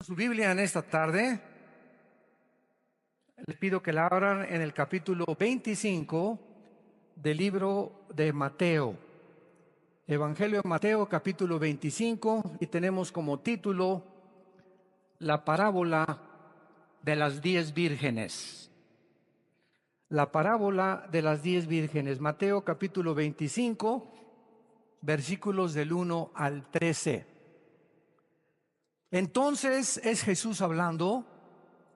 Su Biblia en esta tarde, les pido que la abran en el capítulo 25 del libro de Mateo. Evangelio de Mateo, capítulo 25, y tenemos como título la parábola de las 10 vírgenes. La parábola de las 10 vírgenes. Mateo, capítulo 25, versículos del 1 al 13. Entonces es Jesús hablando: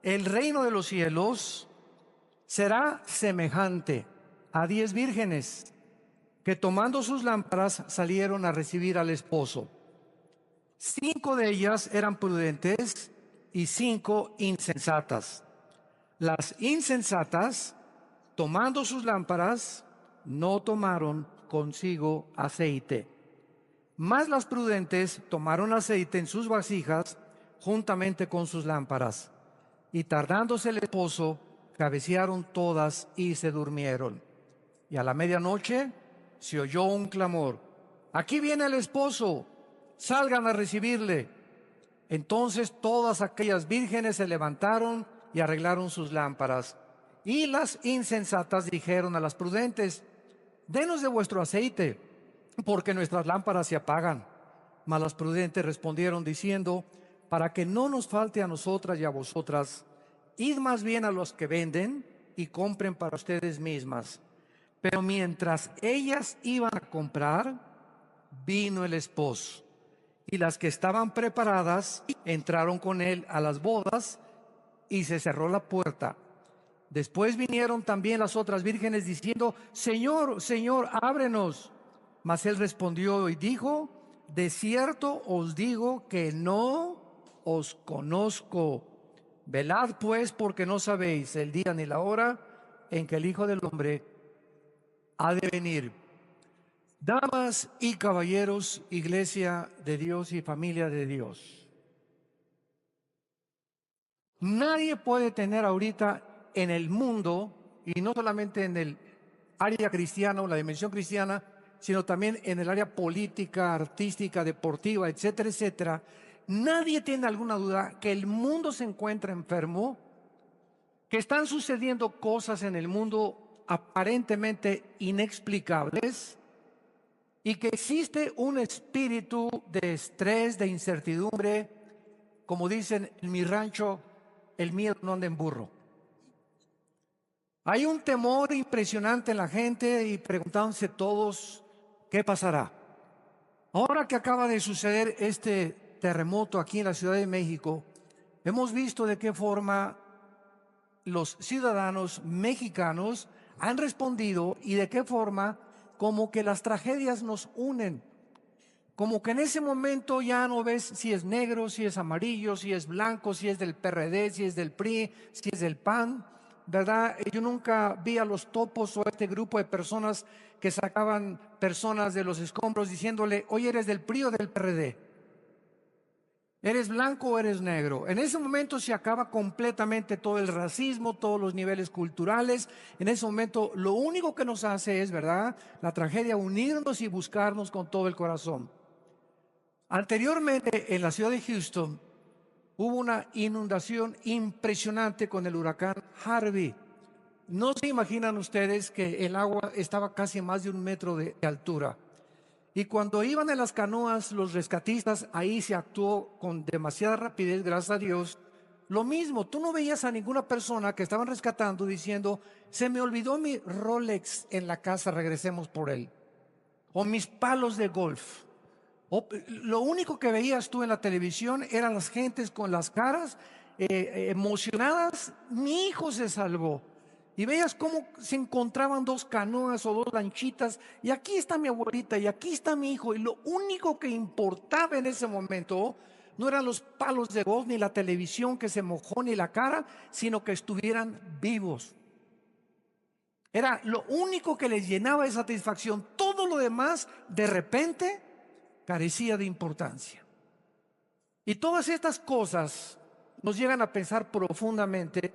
el reino de los cielos será semejante a 10 vírgenes que, tomando sus lámparas, salieron a recibir al esposo. 5 de ellas eran prudentes y 5 insensatas. Las insensatas, tomando sus lámparas, no tomaron consigo aceite. Mas las prudentes tomaron aceite en sus vasijas juntamente con sus lámparas. Y tardándose el esposo, cabecearon todas y se durmieron. Y a la medianoche se oyó un clamor: aquí viene el esposo, salgan a recibirle. Entonces todas aquellas vírgenes se levantaron y arreglaron sus lámparas. Y las insensatas dijeron a las prudentes: denos de vuestro aceite, porque nuestras lámparas se apagan. Mas las prudentes respondieron diciendo: para que no nos falte a nosotras y a vosotras, id más bien a los que venden y compren para ustedes mismas. Pero mientras ellas iban a comprar, vino el esposo, y las que estaban preparadas entraron con él a las bodas, y se cerró la puerta. Después vinieron también las otras vírgenes diciendo: Señor, Señor, ábrenos. Mas él respondió y dijo: de cierto os digo que no os conozco. Velad pues, porque no sabéis el día ni la hora en que el Hijo del Hombre ha de venir. Damas y caballeros, iglesia de Dios y familia de Dios, nadie puede tener ahorita en el mundo, y no solamente en el área cristiana o la dimensión cristiana, sino también en el área política, artística, deportiva, etcétera, etcétera, nadie tiene alguna duda que el mundo se encuentra enfermo, que están sucediendo cosas en el mundo aparentemente inexplicables, y que existe un espíritu de estrés, de incertidumbre. Como dicen en mi rancho, el miedo no anda en burro. Hay un temor impresionante en la gente y preguntándose todos: ¿qué pasará? Ahora que acaba de suceder este terremoto aquí en la Ciudad de México, hemos visto de qué forma los ciudadanos mexicanos han respondido y de qué forma como que las tragedias nos unen. Como que en ese momento ya no ves si es negro, si es amarillo, si es blanco, si es del PRD, si es del PRI, si es del PAN, ¿verdad? Yo nunca vi a los topos o a este grupo de personas que sacaban personas de los escombros diciéndole: oye, ¿eres del PRI o del PRD? ¿Eres blanco o eres negro? En ese momento se acaba completamente todo el racismo, todos los niveles culturales. En ese momento lo único que nos hace es, ¿verdad?, la tragedia, unirnos y buscarnos con todo el corazón. Anteriormente en la ciudad de Houston hubo una inundación impresionante con el huracán Harvey. No se imaginan ustedes que el agua estaba casi más de 1 metro de altura. Y cuando iban en las canoas los rescatistas, ahí se actuó con demasiada rapidez, gracias a Dios. Lo mismo, tú no veías a ninguna persona que estaban rescatando diciendo: se me olvidó mi Rolex en la casa, regresemos por él. O mis palos de golf. Lo único que veías tú en la televisión eran las gentes con las caras emocionadas: mi hijo se salvó. Y veías cómo se encontraban 2 canoas o 2 lanchitas, y aquí está mi abuelita y aquí está mi hijo. Y lo único que importaba en ese momento no eran los palos de golf, ni la televisión que se mojó, ni la cara, sino que estuvieran vivos. Era lo único que les llenaba de satisfacción. Todo lo demás, de repente, carecía de importancia. Y todas estas cosas nos llegan a pensar profundamente,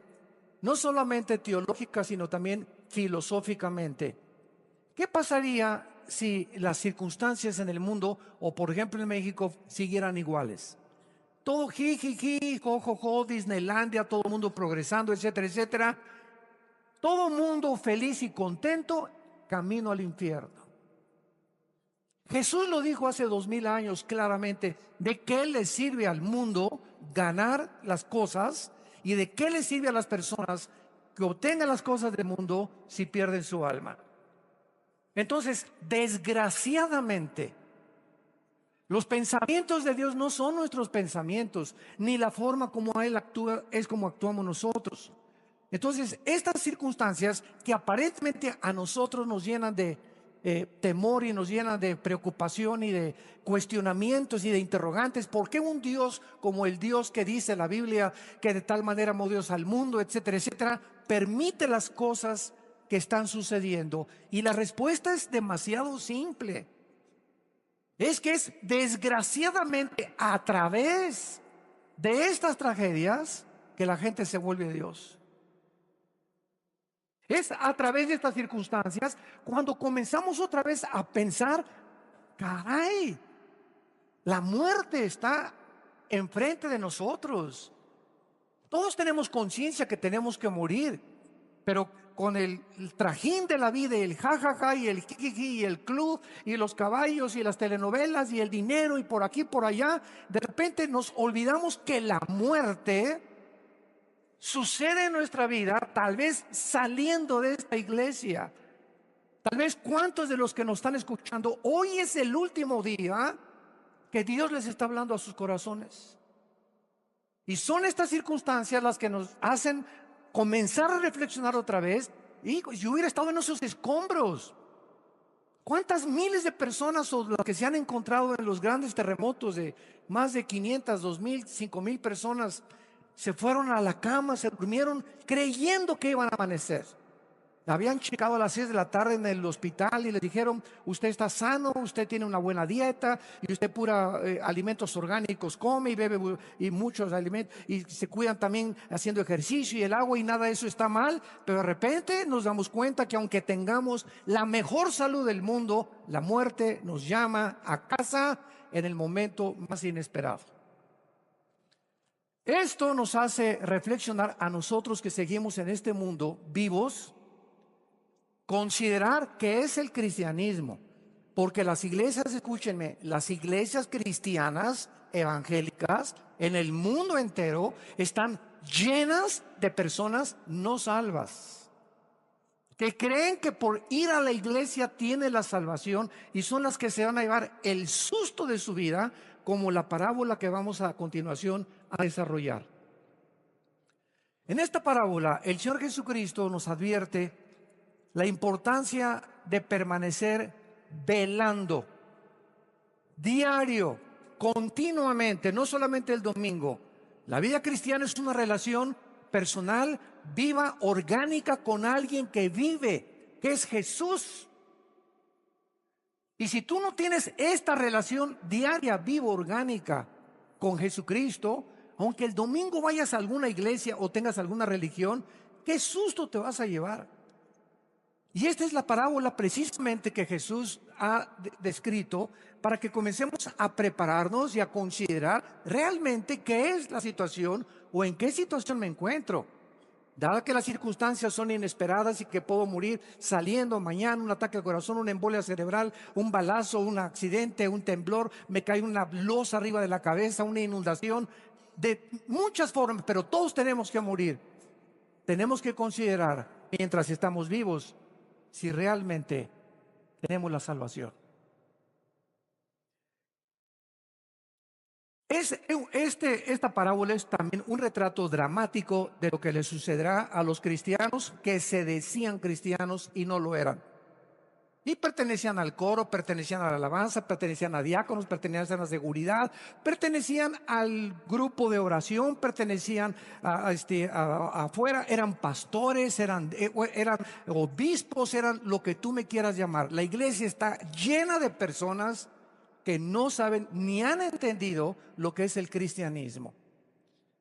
no solamente teológica, sino también filosóficamente. ¿Qué pasaría si las circunstancias en el mundo, o por ejemplo en México, siguieran iguales? todo jijiji, jojojo, Disneylandia, todo el mundo progresando, etcétera, etcétera. Todo mundo feliz y contento, camino al infierno. Jesús lo dijo hace 2000 años claramente. ¿De qué le sirve al mundo ganar las cosas? ¿Y de qué le sirve a las personas que obtengan las cosas del mundo si pierden su alma? Entonces, desgraciadamente, los pensamientos de Dios no son nuestros pensamientos, ni la forma como Él actúa es como actuamos nosotros. Entonces, estas circunstancias que aparentemente a nosotros nos llenan de temor y nos llenan de preocupación y de cuestionamientos y de interrogantes. ¿Por qué un Dios como el Dios que dice la Biblia que de tal manera amó Dios al mundo, etcétera, etcétera, permite las cosas que están sucediendo? Y la respuesta es demasiado simple. Es que es desgraciadamente a través de estas tragedias que la gente se vuelve Dios. Es a través de estas circunstancias cuando comenzamos otra vez a pensar, caray, la muerte está enfrente de nosotros. Todos tenemos conciencia que tenemos que morir, pero con el trajín de la vida y el jajaja y el jijiji y el club y los caballos y las telenovelas y el dinero y por aquí por allá, de repente nos olvidamos que la muerte sucede en nuestra vida, tal vez saliendo de esta iglesia. Tal vez cuántos de los que nos están escuchando, hoy es el último día que Dios les está hablando a sus corazones. Y son estas circunstancias las que nos hacen comenzar a reflexionar otra vez. Y yo hubiera estado en esos escombros. ¿Cuántas miles de personas o las que se han encontrado en los grandes terremotos de más de 500, 2000, 5000 personas se fueron a la cama, se durmieron creyendo que iban a amanecer? Habían checado a las 6 de la tarde en el hospital y les dijeron: usted está sano, usted tiene una buena dieta y usted pura alimentos orgánicos come y bebe y muchos alimentos y se cuidan también haciendo ejercicio y el agua, y nada de eso está mal. Pero de repente nos damos cuenta que aunque tengamos la mejor salud del mundo, la muerte nos llama a casa en el momento más inesperado. Esto nos hace reflexionar a nosotros que seguimos en este mundo vivos, considerar qué es el cristianismo, porque las iglesias, escúchenme, las iglesias cristianas evangélicas en el mundo entero están llenas de personas no salvas, que creen que por ir a la iglesia tiene la salvación y son las que se van a llevar el susto de su vida, como la parábola que vamos a continuación a desarrollar. En esta parábola el Señor Jesucristo nos advierte la importancia de permanecer velando, diario, continuamente, no solamente el domingo. La vida cristiana es una relación personal, viva, orgánica con alguien que vive, que es Jesús. Y si tú no tienes esta relación diaria, viva, orgánica con Jesucristo, aunque el domingo vayas a alguna iglesia o tengas alguna religión, qué susto te vas a llevar. Y esta es la parábola precisamente que Jesús ha descrito para que comencemos a prepararnos y a considerar realmente qué es la situación o en qué situación me encuentro. Dado que las circunstancias son inesperadas y que puedo morir saliendo mañana, un ataque al corazón, una embolia cerebral, un balazo, un accidente, un temblor, me cae una losa arriba de la cabeza, una inundación, de muchas formas, pero todos tenemos que morir. Tenemos que considerar, mientras estamos vivos, si realmente tenemos la salvación. Esta parábola es también un retrato dramático de lo que le sucederá a los cristianos que se decían cristianos y no lo eran. Y pertenecían al coro, pertenecían a la alabanza, pertenecían a diáconos, pertenecían a la seguridad, pertenecían al grupo de oración, pertenecían afuera, eran pastores, eran obispos, eran lo que tú me quieras llamar. La iglesia está llena de personas que no saben ni han entendido lo que es el cristianismo.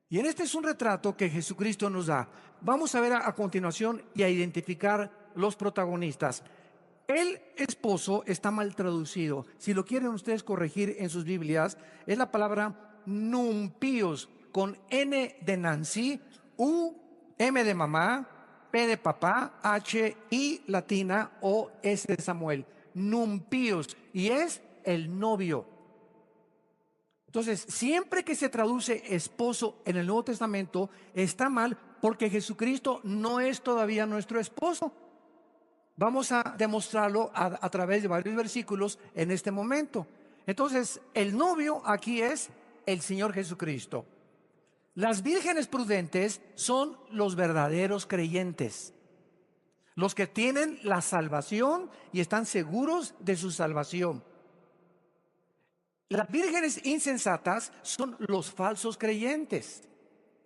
Y este es un retrato que Jesucristo nos da. Vamos a ver a continuación y a identificar los protagonistas. El esposo está mal traducido. Si lo quieren ustedes corregir en sus Biblias, es la palabra numpíos, con N de Nancy, U, M de mamá, P de papá, H, I latina, O, S de Samuel. Numpíos, y es el novio. Entonces, siempre que se traduce esposo en el Nuevo Testamento, está mal, porque Jesucristo no es todavía nuestro esposo. Vamos a demostrarlo a través de varios versículos en este momento. Entonces, el novio aquí es el Señor Jesucristo. Las vírgenes prudentes son los verdaderos creyentes, los que tienen la salvación y están seguros de su salvación. Las vírgenes insensatas son los falsos creyentes,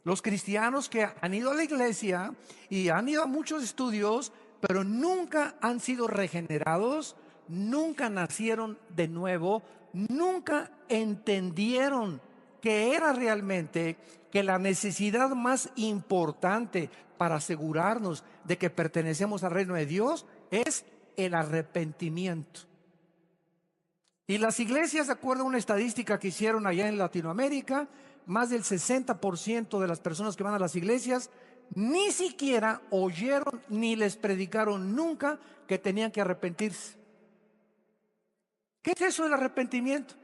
los cristianos que han ido a la iglesia y han ido a muchos estudios, pero nunca han sido regenerados, nunca nacieron de nuevo, nunca entendieron que era realmente que la necesidad más importante para asegurarnos de que pertenecemos al reino de Dios es el arrepentimiento. Y las iglesias, de acuerdo a una estadística que hicieron allá en Latinoamérica, más del 60% de las personas que van a las iglesias ni siquiera oyeron ni les predicaron nunca que tenían que arrepentirse. ¿Qué es eso del arrepentimiento?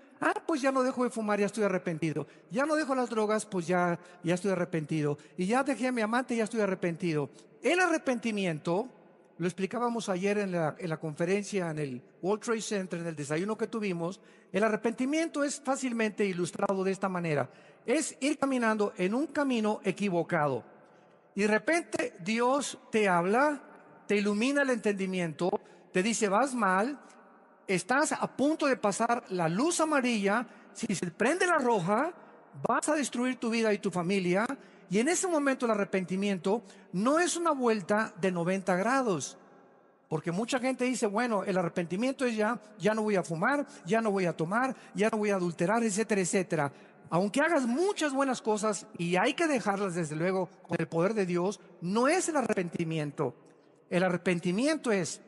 Pues ya no dejo de fumar, ya estoy arrepentido. Ya no dejo las drogas, pues ya estoy arrepentido. Y ya dejé a mi amante, ya estoy arrepentido. El arrepentimiento, lo explicábamos ayer en la conferencia en el World Trade Center, en el desayuno que tuvimos. El arrepentimiento es fácilmente ilustrado de esta manera. Es ir caminando en un camino equivocado. Y de repente Dios te habla, te ilumina el entendimiento, te dice vas mal, estás a punto de pasar la luz amarilla, si se prende la roja, vas a destruir tu vida y tu familia. Y en ese momento el arrepentimiento no es una vuelta de 90 grados. Porque mucha gente dice, bueno, el arrepentimiento es ya no voy a fumar, ya no voy a tomar, ya no voy a adulterar, etcétera, etcétera. Aunque hagas muchas buenas cosas, y hay que dejarlas desde luego con el poder de Dios, no es el arrepentimiento. El arrepentimiento es,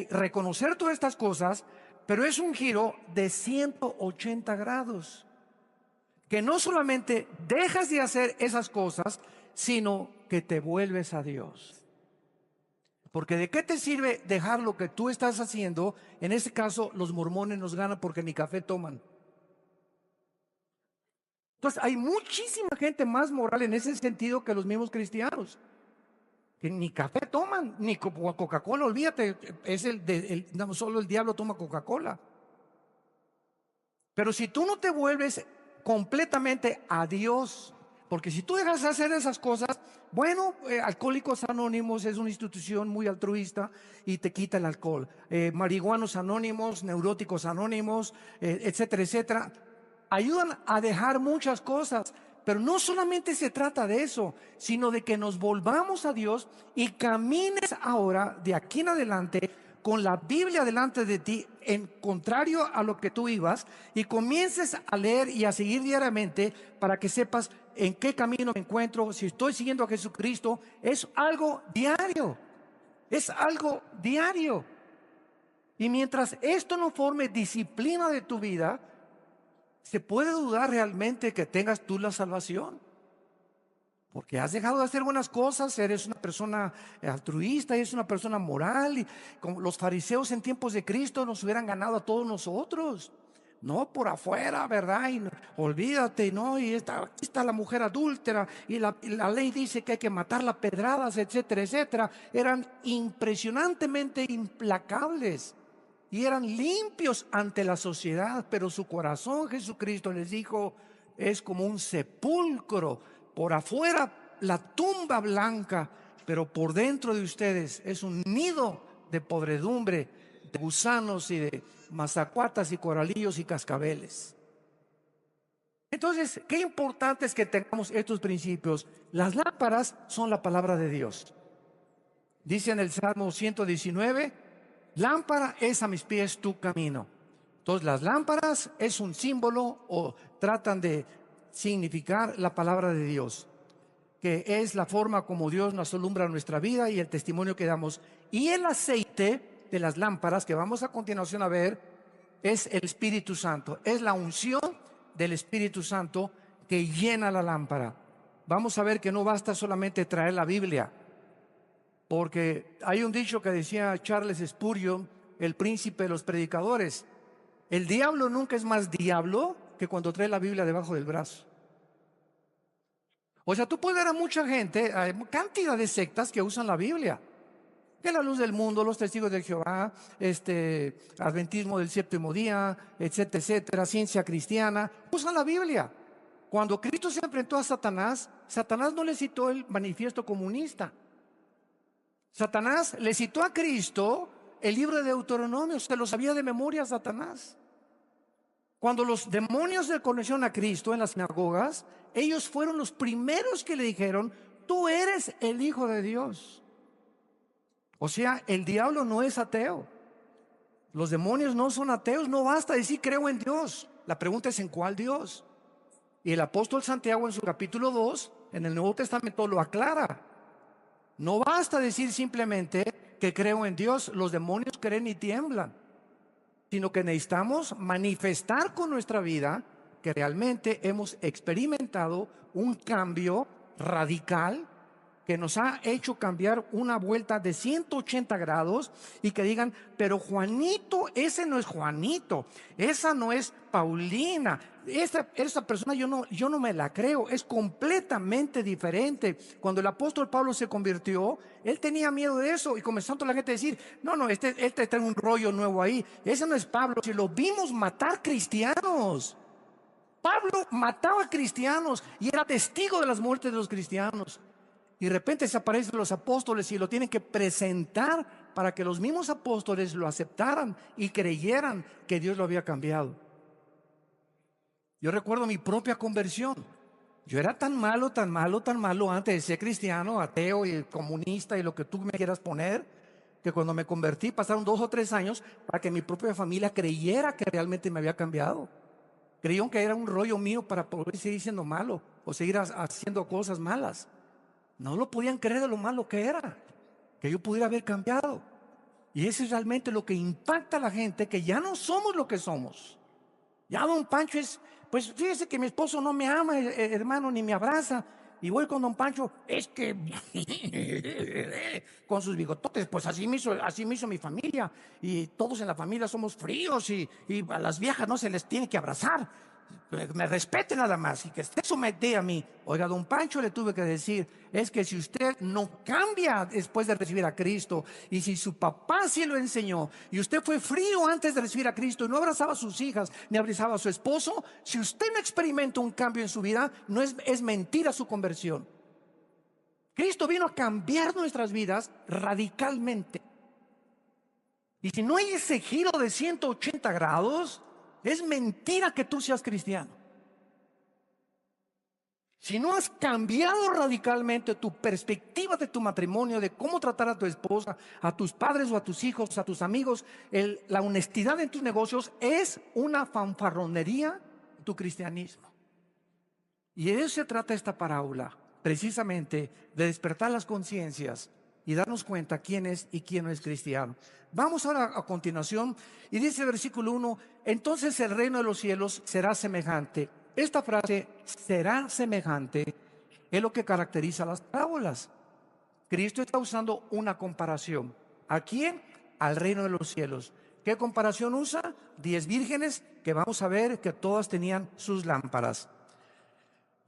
reconocer todas estas cosas, pero es un giro de 180 grados. Que no solamente dejas de hacer esas cosas, sino que te vuelves a Dios. Porque ¿de qué te sirve dejar lo que tú estás haciendo? En este caso, los mormones nos ganan porque ni café toman. Entonces, hay muchísima gente más moral en ese sentido que los mismos cristianos, que ni café toman, ni Coca-Cola, olvídate, no, solo el diablo toma Coca-Cola. Pero si tú no te vuelves completamente a Dios, porque si tú dejas de hacer esas cosas, bueno, Alcohólicos Anónimos es una institución muy altruista y te quita el alcohol. Marihuanos Anónimos, Neuróticos Anónimos, etcétera, etcétera, ayudan a dejar muchas cosas. Pero no solamente se trata de eso, sino de que nos volvamos a Dios y camines ahora, de aquí en adelante, con la Biblia delante de ti, en contrario a lo que tú ibas, y comiences a leer y a seguir diariamente para que sepas en qué camino me encuentro. Si estoy siguiendo a Jesucristo, es algo diario. Es algo diario. Y mientras esto no forme disciplina de tu vida, se puede dudar realmente que tengas tú la salvación. Porque has dejado de hacer buenas cosas, eres una persona altruista, eres una persona moral. Y como los fariseos en tiempos de Cristo nos hubieran ganado a todos nosotros. No por afuera, ¿verdad? Y olvídate, ¿no? Y aquí está la mujer adúltera y la ley dice que hay que matarla a pedradas, etcétera, etcétera. Eran impresionantemente implacables y eran limpios ante la sociedad, pero su corazón, Jesucristo les dijo, es como un sepulcro. Por afuera la tumba blanca, pero por dentro de ustedes es un nido de podredumbre, de gusanos y de mazacuatas y coralillos y cascabeles. Entonces, qué importante es que tengamos estos principios. Las lámparas son la palabra de Dios. Dice en el Salmo 119, lámpara es a mis pies tu camino. Entonces, las lámparas es un símbolo o tratan de significar la palabra de Dios, que es la forma como Dios nos alumbra nuestra vida y el testimonio que damos. Y el aceite de las lámparas que vamos a continuación a ver es el Espíritu Santo, es la unción del Espíritu Santo que llena la lámpara. Vamos a ver que no basta solamente traer la Biblia, porque hay un dicho que decía Charles Spurgeon, el príncipe de los predicadores: el diablo nunca es más diablo que cuando trae la Biblia debajo del brazo. O sea, tú puedes ver a mucha gente, hay cantidad de sectas que usan la Biblia, que la luz del mundo, los testigos de Jehová, adventismo del séptimo día, etcétera, etcétera, ciencia cristiana, usan la Biblia. Cuando Cristo se enfrentó a Satanás, Satanás no le citó el manifiesto comunista. Satanás le citó a Cristo el libro de Deuteronomio, se lo sabía de memoria Satanás. Cuando los demonios le conocieron a Cristo en las sinagogas, ellos fueron los primeros que le dijeron: tú eres el Hijo de Dios. O sea, el diablo no es ateo. Los demonios no son ateos. No basta decir creo en Dios. La pregunta es: ¿en cuál Dios? Y el apóstol Santiago en su capítulo 2, en el Nuevo Testamento, lo aclara. No basta decir simplemente que creo en Dios. Los demonios creen y tiemblan, sino que necesitamos manifestar con nuestra vida que realmente hemos experimentado un cambio radical que nos ha hecho cambiar una vuelta de 180 grados, y que digan: pero Juanito, ese no es Juanito, esa no es Paulina, esa persona yo no me la creo, es completamente diferente. Cuando el apóstol Pablo se convirtió, él tenía miedo de eso, y comenzó la gente a decir: no, este trae un rollo nuevo ahí, ese no es Pablo. Si lo vimos matar cristianos, Pablo mataba cristianos y era testigo de las muertes de los cristianos. Y de repente se aparecen los apóstoles y lo tienen que presentar para que los mismos apóstoles lo aceptaran y creyeran que Dios lo había cambiado. Yo recuerdo mi propia conversión. Yo era tan malo, tan malo, tan malo antes de ser cristiano, ateo y comunista y lo que tú me quieras poner, que cuando me convertí pasaron 2 o 3 años para que mi propia familia creyera que realmente me había cambiado. Creyeron que era un rollo mío para poder seguir siendo malo o seguir haciendo cosas malas. No lo podían creer de lo malo que era, que yo pudiera haber cambiado. Y eso es realmente lo que impacta a la gente, que ya no somos lo que somos. Ya don Pancho es: pues fíjese que mi esposo no me ama, hermano, ni me abraza. Y voy con don Pancho: es que con sus bigototes, pues así me hizo mi familia. Y todos en la familia somos fríos, y a las viejas no se les tiene que abrazar. Me respete nada más y que esté sometido a mí. Oiga, don Pancho, le tuve que decir: es que si usted no cambia después de recibir a Cristo, y si su papá sí lo enseñó, y usted fue frío antes de recibir a Cristo y no abrazaba a sus hijas ni abrazaba a su esposo, si usted no experimenta un cambio en su vida, no es mentira su conversión. Cristo vino a cambiar nuestras vidas radicalmente. Y si no hay ese giro de 180 grados, es mentira que tú seas cristiano. Si no has cambiado radicalmente tu perspectiva de tu matrimonio, de cómo tratar a tu esposa, a tus padres o a tus hijos, a tus amigos, la honestidad en tus negocios, es una fanfarronería tu cristianismo. Y de eso se trata esta parábola, precisamente de despertar las conciencias y darnos cuenta quién es y quién no es cristiano. Vamos ahora a continuación, y dice el versículo 1: entonces el reino de los cielos será semejante. Esta frase, será semejante, es lo que caracteriza las parábolas. Cristo está usando una comparación. ¿A quién? Al reino de los cielos. ¿Qué comparación usa? 10 vírgenes, que vamos a ver que todas tenían sus lámparas.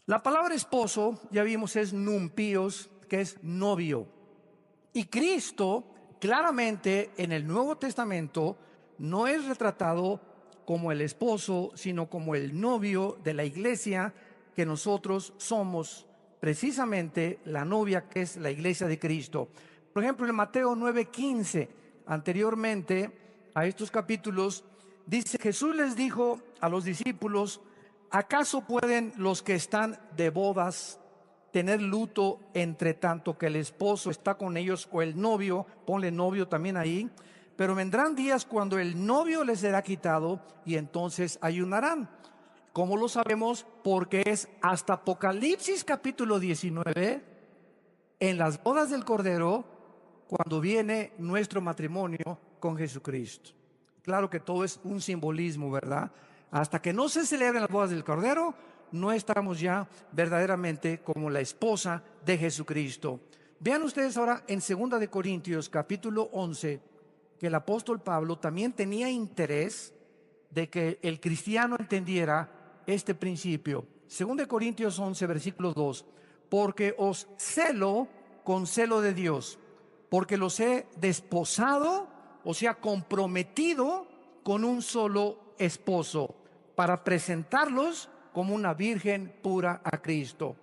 La palabra esposo, ya vimos, es numpios, que es novio. Y Cristo, claramente en el Nuevo Testamento, no es retratado como el esposo, sino como el novio de la iglesia, que nosotros somos precisamente la novia, que es la iglesia de Cristo. Por ejemplo, en Mateo 9:15, anteriormente a estos capítulos, dice: Jesús les dijo a los discípulos: ¿acaso pueden los que están de bodas tener luto entre tanto que el esposo está con ellos, o el novio? Ponle novio también ahí. Pero vendrán días cuando el novio les será quitado, y entonces ayunarán. ¿Cómo lo sabemos? Porque es hasta Apocalipsis capítulo 19, en las bodas del Cordero, cuando viene nuestro matrimonio con Jesucristo. Claro que todo es un simbolismo, ¿verdad? Hasta que no se celebren las bodas del Cordero, no estamos ya verdaderamente como la esposa de Jesucristo. Vean ustedes ahora en 2 de Corintios capítulo 11, que el apóstol Pablo también tenía interés de que el cristiano entendiera este principio. 2 de Corintios 11, versículo 2. Porque os celo con celo de Dios, porque los he desposado, o sea, comprometido con un solo esposo, para presentarlos como una virgen pura a Cristo.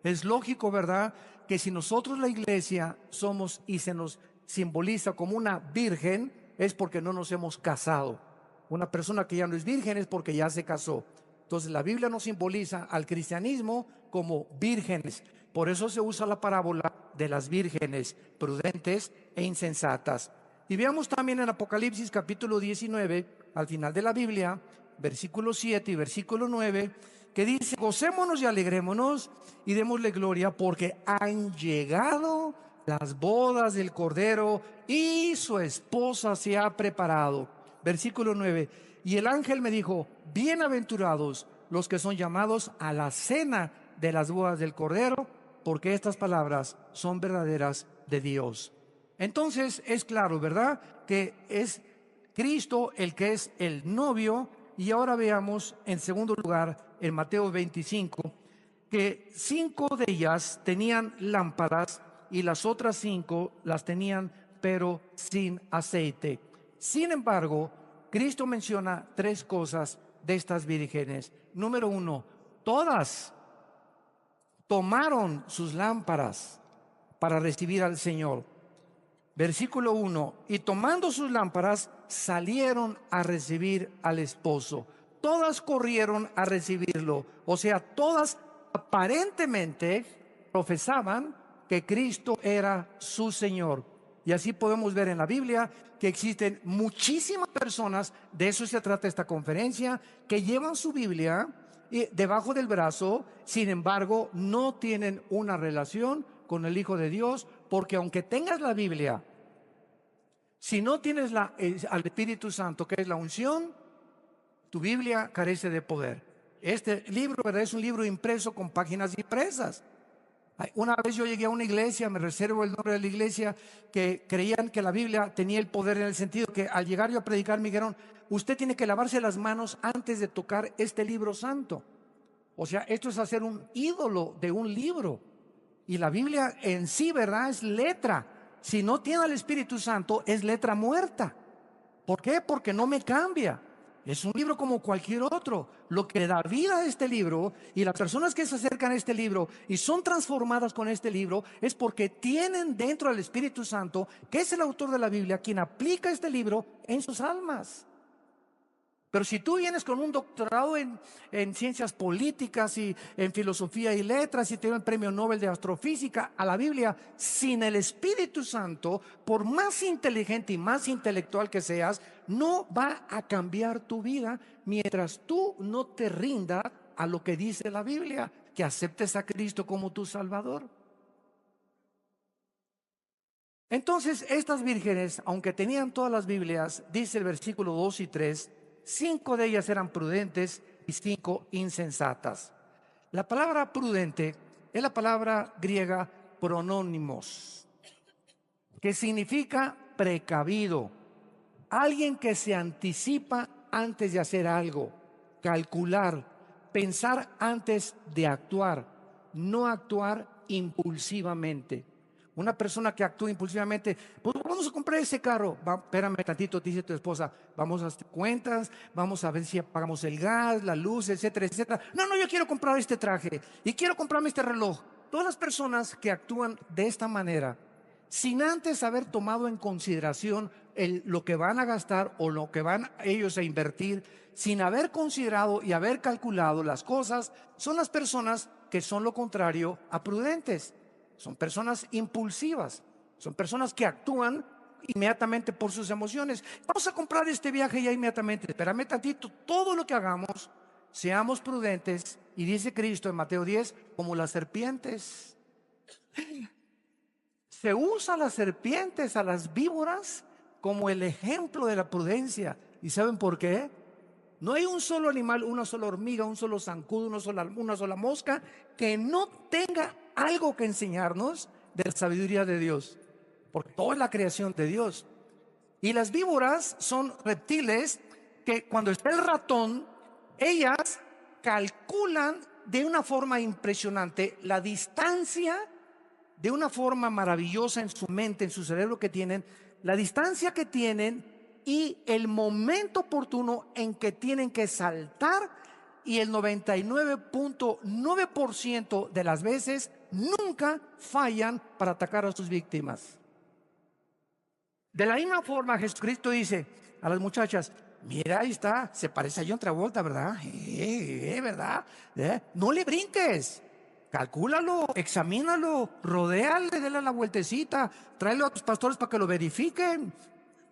Es lógico, ¿verdad?, que si nosotros la iglesia somos y se nos simboliza como una virgen, es porque no nos hemos casado. Una persona que ya no es virgen es porque ya se casó. Entonces la Biblia nos simboliza al cristianismo como vírgenes. Por eso se usa la parábola de las vírgenes prudentes e insensatas. Y veamos también en Apocalipsis capítulo 19, al final de la Biblia, versículo 7 y versículo 9, que dice: gocémonos y alegrémonos y démosle gloria, porque han llegado las bodas del Cordero y su esposa se ha preparado. Versículo 9: y el ángel me dijo: bienaventurados los que son llamados a la cena de las bodas del Cordero, porque estas palabras son verdaderas de Dios. Entonces es claro, ¿verdad?, que es Cristo el que es el novio. Y ahora veamos en segundo lugar en Mateo 25 que 5 de ellas tenían lámparas y las otras 5 las tenían pero sin aceite. Sin embargo, Cristo menciona 3 cosas de estas vírgenes. Número 1, todas tomaron sus lámparas para recibir al Señor. Versículo 1: y tomando sus lámparas salieron a recibir al esposo. Todas corrieron a recibirlo. O sea, todas aparentemente profesaban que Cristo era su Señor. Y así podemos ver en la Biblia que existen muchísimas personas, de eso se trata esta conferencia, que llevan su Biblia debajo del brazo, sin embargo no tienen una relación con el Hijo de Dios, porque aunque tengas la Biblia, si no tienes al Espíritu Santo, que es la unción, tu Biblia carece de poder. Este libro, ¿verdad?, es un libro impreso con páginas impresas. Una vez yo llegué a una iglesia, me reservo el nombre de la iglesia, que creían que la Biblia tenía el poder, en el sentido que al llegar yo a predicar me dijeron: usted tiene que lavarse las manos antes de tocar este libro santo. O sea, esto es hacer un ídolo de un libro. Y la Biblia en sí, ¿verdad?, es letra. Si no tiene al Espíritu Santo, es letra muerta. ¿Por qué? Porque no me cambia. Es un libro como cualquier otro. Lo que da vida a este libro, y las personas que se acercan a este libro y son transformadas con este libro, es porque tienen dentro al Espíritu Santo, que es el autor de la Biblia, quien aplica este libro en sus almas. Pero si tú vienes con un doctorado en ciencias políticas y en filosofía y letras, y te dan el premio Nobel de astrofísica, a la Biblia, sin el Espíritu Santo, por más inteligente y más intelectual que seas, no va a cambiar tu vida mientras tú no te rindas a lo que dice la Biblia, que aceptes a Cristo como tu Salvador. Entonces estas vírgenes, aunque tenían todas las Biblias, dice el versículo 2 y 3, 5 de ellas eran prudentes y 5 insensatas. La palabra prudente es la palabra griega pronónimos, que significa precavido, alguien que se anticipa antes de hacer algo, calcular, pensar antes de actuar, no actuar impulsivamente. Una persona que actúa impulsivamente: pues vamos a comprar ese carro. Espérame tantito, te dice tu esposa, vamos a hacer cuentas, vamos a ver si apagamos el gas, la luz, etcétera, etcétera. No, yo quiero comprar este traje y quiero comprarme este reloj. Todas las personas que actúan de esta manera, sin antes haber tomado en consideración lo que van a gastar o lo que van ellos a invertir, sin haber considerado y haber calculado las cosas, son las personas que son lo contrario a prudentes. Son personas impulsivas, son personas que actúan inmediatamente por sus emociones. Vamos a comprar este viaje ya inmediatamente. Espérame tantito, todo lo que hagamos, seamos prudentes. Y dice Cristo en Mateo 10, como las serpientes. Se usa a las serpientes, a las víboras, como el ejemplo de la prudencia. ¿Y saben por qué? No hay un solo animal, una sola hormiga, un solo zancudo, una sola mosca que no tenga algo que enseñarnos de la sabiduría de Dios, porque toda es la creación de Dios. Y las víboras son reptiles que cuando está el ratón, ellas calculan de una forma impresionante la distancia, de una forma maravillosa en su mente, en su cerebro que tienen, la distancia que tienen y el momento oportuno en que tienen que saltar, y el 99.9% de las veces nunca fallan para atacar a sus víctimas. De la misma forma, Jesucristo dice a las muchachas: mira, ahí está, se parece a John Travolta, ¿verdad? ¿Verdad? No le brinques, calcúlalo, examínalo, rodéale, dale la vueltecita, tráelo a tus pastores para que lo verifiquen,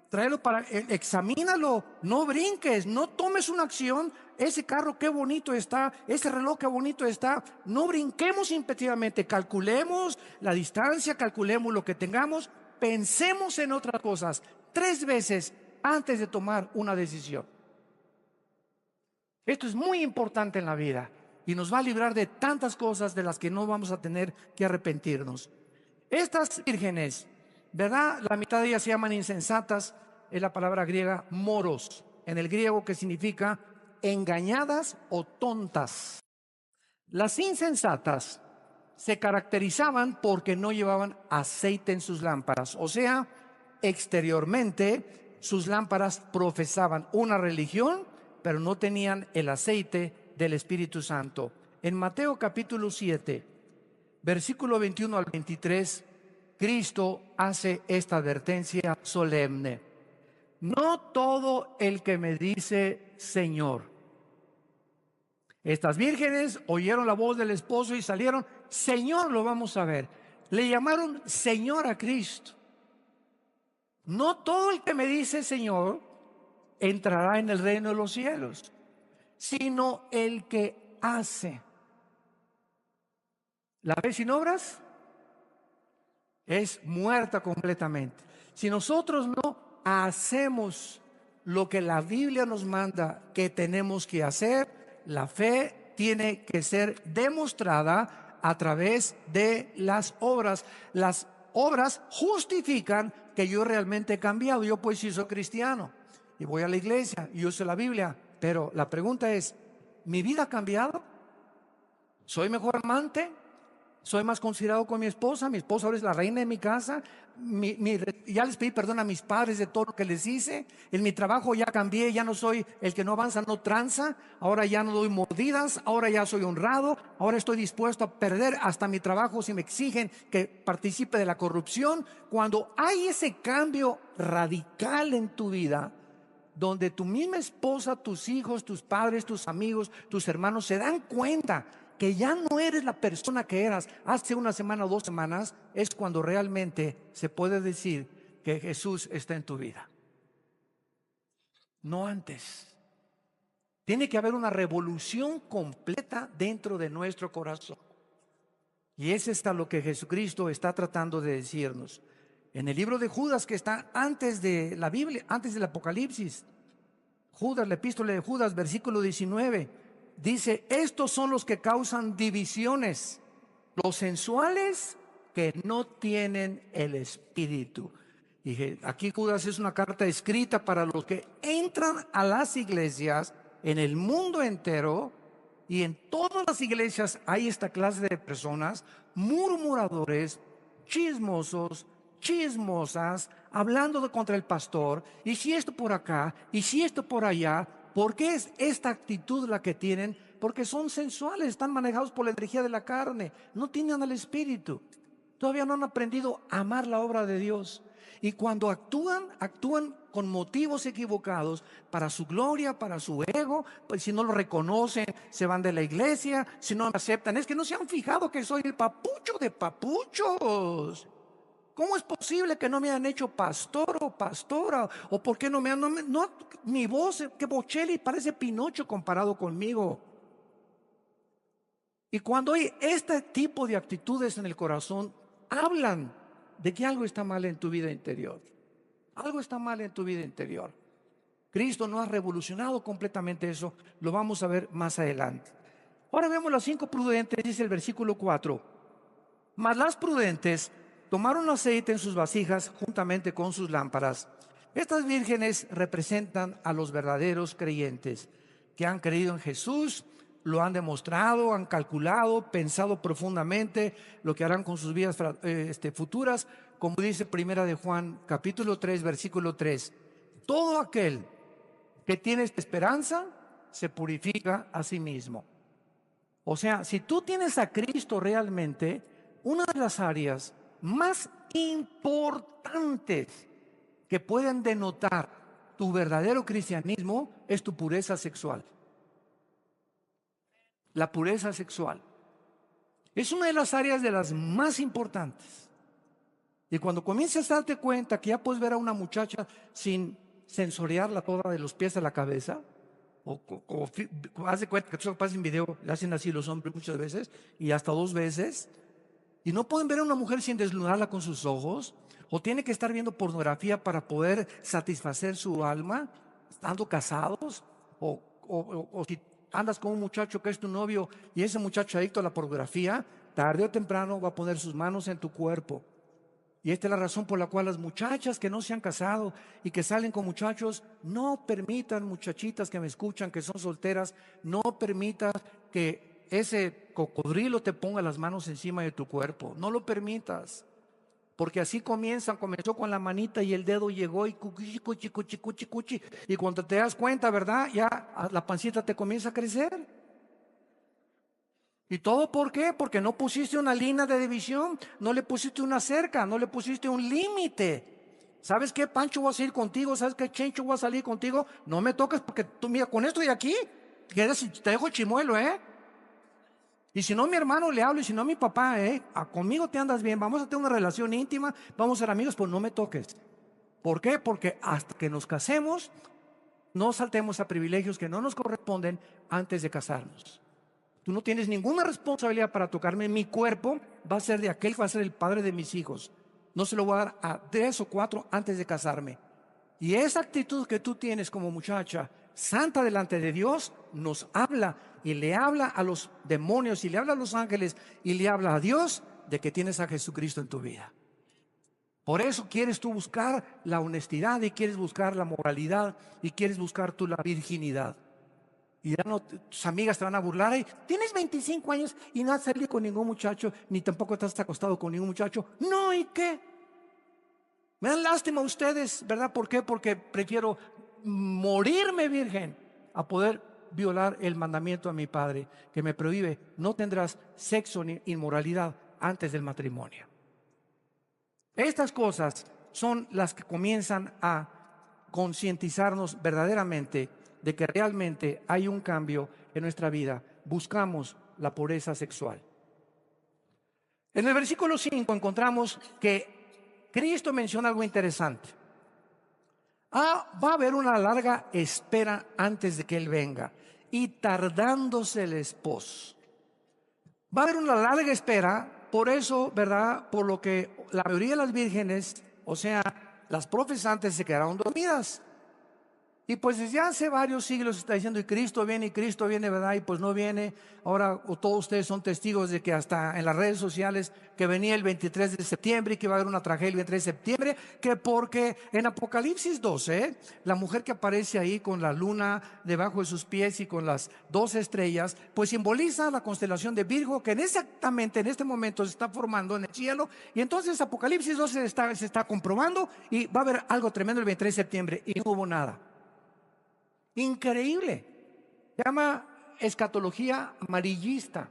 tráelo examínalo, no brinques, no tomes una acción. Ese carro qué bonito está, ese reloj qué bonito está. No brinquemos impetitivamente, calculemos la distancia, calculemos lo que tengamos, pensemos en otras cosas 3 veces antes de tomar una decisión. Esto es muy importante en la vida y nos va a librar de tantas cosas de las que no vamos a tener que arrepentirnos. Estas vírgenes, ¿verdad? La mitad de ellas se llaman insensatas, es la palabra griega moros, en el griego, que significa engañadas o tontas. Las insensatas se caracterizaban porque no llevaban aceite en sus lámparas, o sea, exteriormente sus lámparas profesaban una religión, pero no tenían el aceite del Espíritu Santo. En Mateo capítulo 7, versículo 21 al 23, Cristo hace esta advertencia solemne: no todo el que me dice Señor. Estas vírgenes oyeron la voz del esposo y salieron: Señor, lo vamos a ver. Le llamaron Señor a Cristo. No todo el que me dice Señor entrará en el reino de los cielos, sino el que hace. La fe sin obras es muerta completamente. Si nosotros no hacemos lo que la Biblia nos manda que tenemos que hacer, la fe tiene que ser demostrada a través de las obras. Las obras justifican que yo realmente he cambiado. Yo pues sí soy cristiano y voy a la iglesia y uso la Biblia, pero la pregunta es: ¿mi vida ha cambiado? ¿Soy mejor amante? ¿Soy más considerado con mi esposa? Mi esposa ahora es la reina de mi casa. Ya les pedí perdón a mis padres de todo lo que les hice. En mi trabajo ya cambié, ya no soy el que no avanza, no tranza. Ahora ya no doy mordidas, ahora ya soy honrado. Ahora estoy dispuesto a perder hasta mi trabajo si me exigen que participe de la corrupción. Cuando hay ese cambio radical en tu vida, donde tu misma esposa, tus hijos, tus padres, tus amigos, tus hermanos se dan cuenta que ya no eres la persona que eras hace una semana o 2 semanas, es cuando realmente se puede decir que Jesús está en tu vida. No antes. Tiene que haber una revolución completa dentro de nuestro corazón. Y es lo que Jesucristo está tratando de decirnos. En el libro de Judas, que está antes de la Biblia, antes del Apocalipsis, Judas, la epístola de Judas, versículo 19, dice: estos son los que causan divisiones, los sensuales que no tienen el Espíritu. Y aquí Judas es una carta escrita para los que entran a las iglesias en el mundo entero, y en todas las iglesias hay esta clase de personas: murmuradores, chismosos, chismosas, hablando contra el pastor, y si esto por acá, y si esto por allá. ¿Por qué es esta actitud la que tienen? Porque son sensuales, están manejados por la energía de la carne, no tienen el Espíritu, todavía no han aprendido a amar la obra de Dios. Y cuando actúan con motivos equivocados, para su gloria, para su ego. Pues si no lo reconocen, se van de la iglesia. Si no me aceptan, es que no se han fijado que soy el papucho de papuchos. ¿Cómo es posible que no me han hecho pastor o pastora? ¿O por qué no me han... mi voz, que Bocelli parece Pinocho comparado conmigo. Y cuando hay este tipo de actitudes en el corazón, hablan de que algo está mal en tu vida interior. Algo está mal en tu vida interior. Cristo no ha revolucionado completamente eso. Lo vamos a ver más adelante. Ahora vemos las 5 prudentes, dice el versículo 4. Mas las prudentes tomaron aceite en sus vasijas juntamente con sus lámparas. Estas vírgenes representan a los verdaderos creyentes que han creído en Jesús, lo han demostrado, han calculado, pensado profundamente lo que harán con sus vidas futuras, como dice Primera de Juan, capítulo 3, versículo 3. Todo aquel que tiene esta esperanza se purifica a sí mismo. O sea, si tú tienes a Cristo realmente, una de las áreas más importantes que pueden denotar tu verdadero cristianismo es tu pureza sexual. La pureza sexual es una de las áreas de las más importantes. Y cuando comiences a darte cuenta que ya puedes ver a una muchacha sin sensoriarla toda de los pies a la cabeza, o haz de cuenta que tú pasas en video, le hacen así los hombres muchas veces, y hasta 2 veces, y no pueden ver a una mujer sin desnudarla con sus ojos, o tiene que estar viendo pornografía para poder satisfacer su alma, estando casados, o si andas con un muchacho que es tu novio y ese muchacho adicto a la pornografía, tarde o temprano va a poner sus manos en tu cuerpo. Y esta es la razón por la cual las muchachas que no se han casado y que salen con muchachos, no permitan, muchachitas que me escuchan, que son solteras, no permitas que ese cocodrilo te ponga las manos encima de tu cuerpo. No lo permitas. Porque así comenzó con la manita y el dedo llegó y cuchi, cuchi, cuchi, cuchi, cuchi. Y cuando te das cuenta, ¿verdad? Ya la pancita te comienza a crecer. ¿Y todo por qué? Porque no pusiste una línea de división, no le pusiste una cerca, no le pusiste un límite. ¿Sabes qué, Pancho, voy a salir contigo? ¿Sabes qué, Chencho, voy a salir contigo? No me toques porque tú, mira, con esto de aquí, te dejo chimuelo, ¿eh? Y si no, mi hermano le hablo, y si no, mi papá, conmigo te andas bien, vamos a tener una relación íntima, vamos a ser amigos, pues no me toques. ¿Por qué? Porque hasta que nos casemos, no saltemos a privilegios que no nos corresponden antes de casarnos. Tú no tienes ninguna responsabilidad para tocarme. Mi cuerpo va a ser de aquel que va a ser el padre de mis hijos. No se lo voy a dar a 3 o 4 antes de casarme. Y esa actitud que tú tienes como muchacha santa delante de Dios nos habla y le habla a los demonios y le habla a los ángeles y le habla a Dios de que tienes a Jesucristo en tu vida. Por eso quieres tú buscar la honestidad y quieres buscar la moralidad y quieres buscar tú la virginidad. Y ya no, tus amigas te van a burlar. Ay, tienes 25 años y no has salido con ningún muchacho, ni tampoco te has acostado con ningún muchacho. No, ¿y qué? Me dan lástima a ustedes, ¿verdad? ¿Por qué? Porque prefiero morirme virgen a poder violar el mandamiento a mi padre, que me prohíbe: no tendrás sexo ni inmoralidad antes del matrimonio. Estas cosas son las que comienzan a concientizarnos verdaderamente de que realmente hay un cambio en nuestra vida. Buscamos la pureza sexual. En el versículo 5 encontramos que Cristo menciona algo interesante. Va a haber una larga espera antes de que Él venga, y tardándose el esposo. Va a haber una larga espera, por eso, ¿verdad? Por lo que la mayoría de las vírgenes, o sea, las profesantes, se quedaron dormidas. Y pues desde hace varios siglos está diciendo: y Cristo viene, ¿verdad? Y pues no viene. Ahora todos ustedes son testigos de que hasta en las redes sociales que venía el 23 de septiembre y que iba a haber una tragedia el 23 de septiembre, que porque en Apocalipsis 12, la mujer que aparece ahí con la luna debajo de sus pies y con las 12 estrellas, pues simboliza la constelación de Virgo, que exactamente en este momento se está formando en el cielo. Y entonces Apocalipsis 12 se está comprobando y va a haber algo tremendo el 23 de septiembre, y no hubo nada. Increíble. Se llama escatología amarillista.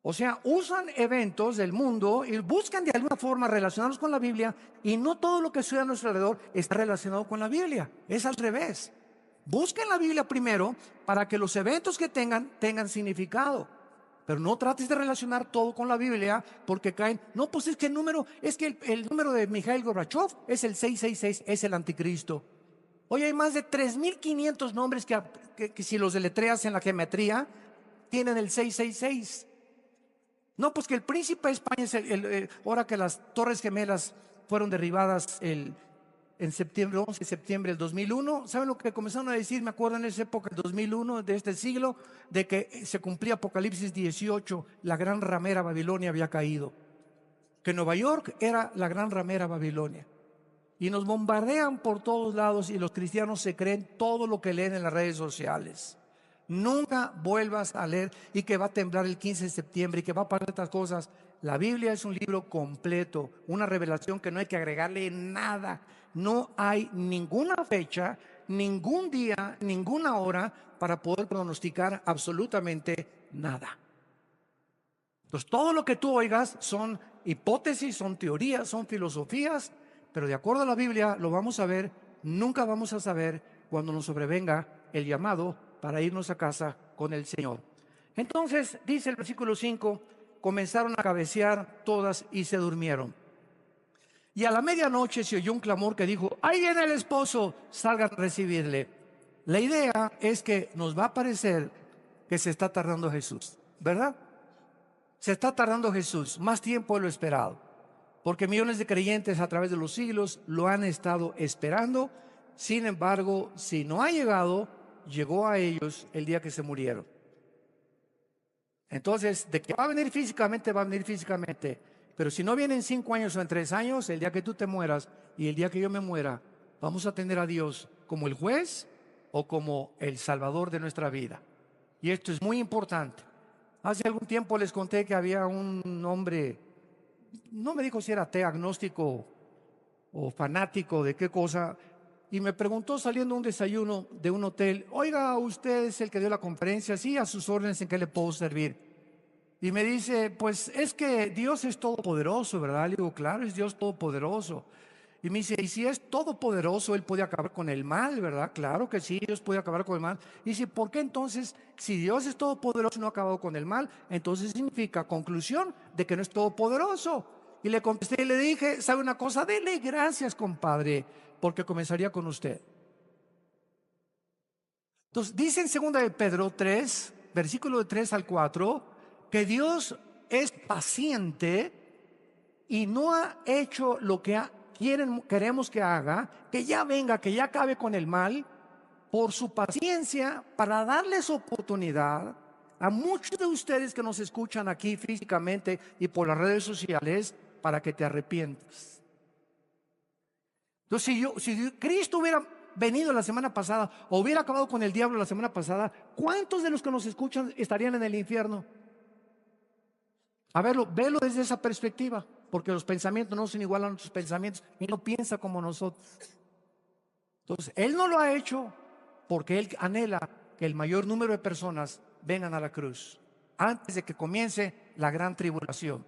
O sea, usan eventos del mundo y buscan de alguna forma relacionarlos con la Biblia, y no todo lo que sucede a nuestro alrededor está relacionado con la Biblia. Es al revés. Busquen la Biblia primero para que los eventos que tengan significado. Pero no trates de relacionar todo con la Biblia, porque caen. No, pues es que el número de Mikhail Gorbachev es el 666, es el anticristo. Hoy hay más de 3.500 nombres que si los deletreas en la geometría tienen el 666. No, pues que el príncipe de España es ahora que las Torres Gemelas fueron derribadas el en septiembre, 11 de septiembre del 2001. ¿Saben lo que comenzaron a decir? Me acuerdo en esa época, el 2001, de este siglo, de que se cumplía Apocalipsis 18, la gran ramera Babilonia había caído, que Nueva York era la gran ramera Babilonia. Y nos bombardean por todos lados y los cristianos se creen todo lo que leen en las redes sociales. Nunca vuelvas a leer y que va a temblar el 15 de septiembre y que va a pasar estas cosas. La Biblia es un libro completo, una revelación que no hay que agregarle nada. No hay ninguna fecha, ningún día, ninguna hora para poder pronosticar absolutamente nada. Entonces, todo lo que tú oigas son hipótesis, son teorías, son filosofías, pero de acuerdo a la Biblia lo vamos a ver. Nunca vamos a saber cuando nos sobrevenga el llamado para irnos a casa con el Señor. Entonces, dice el versículo 5, comenzaron a cabecear todas y se durmieron. Y a la medianoche se oyó un clamor que dijo: ahí viene el esposo, salgan a recibirle. La idea es que nos va a parecer que se está tardando Jesús, ¿verdad? Se está tardando Jesús, más tiempo de lo esperado, porque millones de creyentes a través de los siglos lo han estado esperando. Sin embargo, si no ha llegado, llegó a ellos el día que se murieron. Entonces, de que va a venir físicamente, va a venir físicamente. Pero si no viene en 5 años o en 3 años, el día que tú te mueras y el día que yo me muera, vamos a tener a Dios como el juez o como el salvador de nuestra vida. Y esto es muy importante. Hace algún tiempo les conté que había un hombre, no me dijo si era ateo, agnóstico o fanático de qué cosa, y me preguntó saliendo a un desayuno de un hotel: oiga, ¿usted es el que dio la conferencia? Sí, a sus órdenes, ¿en qué le puedo servir? Y me dice: pues es que Dios es todopoderoso, ¿verdad? Le digo: claro, es Dios todopoderoso. Y me dice: y si es todopoderoso, Él puede acabar con el mal, ¿verdad? Claro que sí, Dios puede acabar con el mal. Y dice: ¿por qué entonces, si Dios es todopoderoso y no ha acabado con el mal, entonces significa, conclusión, de que no es todopoderoso? Y le contesté y le dije: ¿sabe una cosa? Dele gracias, compadre, porque comenzaría con usted. Entonces, dice en 2 de Pedro 3, versículo de 3 al 4, que Dios es paciente y no ha hecho lo que queremos que haga, que ya venga, que ya acabe con el mal, por su paciencia, para darles oportunidad a muchos de ustedes que nos escuchan aquí físicamente y por las redes sociales, para que te arrepientas. Entonces, si Cristo hubiera venido la semana pasada o hubiera acabado con el diablo la semana pasada, ¿cuántos de los que nos escuchan estarían en el infierno? A verlo, velo desde esa perspectiva, porque los pensamientos no son igual a nuestros pensamientos y no piensa como nosotros. Entonces, Él no lo ha hecho porque Él anhela que el mayor número de personas vengan a la cruz antes de que comience la gran tribulación.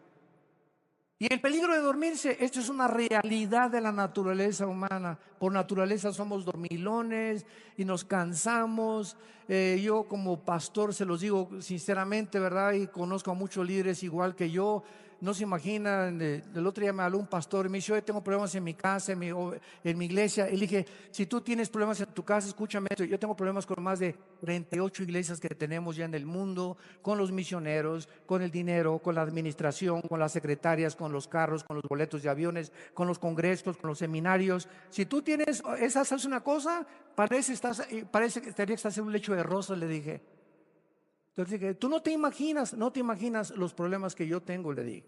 Y el peligro de dormirse, esto es una realidad de la naturaleza humana. Por naturaleza somos dormilones y nos cansamos. Yo como pastor se los digo sinceramente, ¿verdad? Y conozco a muchos líderes igual que yo. No se imaginan, el otro día me habló un pastor y me dice: yo tengo problemas en mi casa, en mi iglesia. Y le dije: si tú tienes problemas en tu casa, escúchame esto. Yo tengo problemas con más de 38 iglesias que tenemos ya en el mundo, con los misioneros, con el dinero, con la administración, con las secretarias, con los carros, con los boletos de aviones, con los congresos, con los seminarios. Si tú tienes esas, haces una cosa, parece que estás en un lecho de rosas, le dije. Entonces dije: tú no te imaginas los problemas que yo tengo, le dije.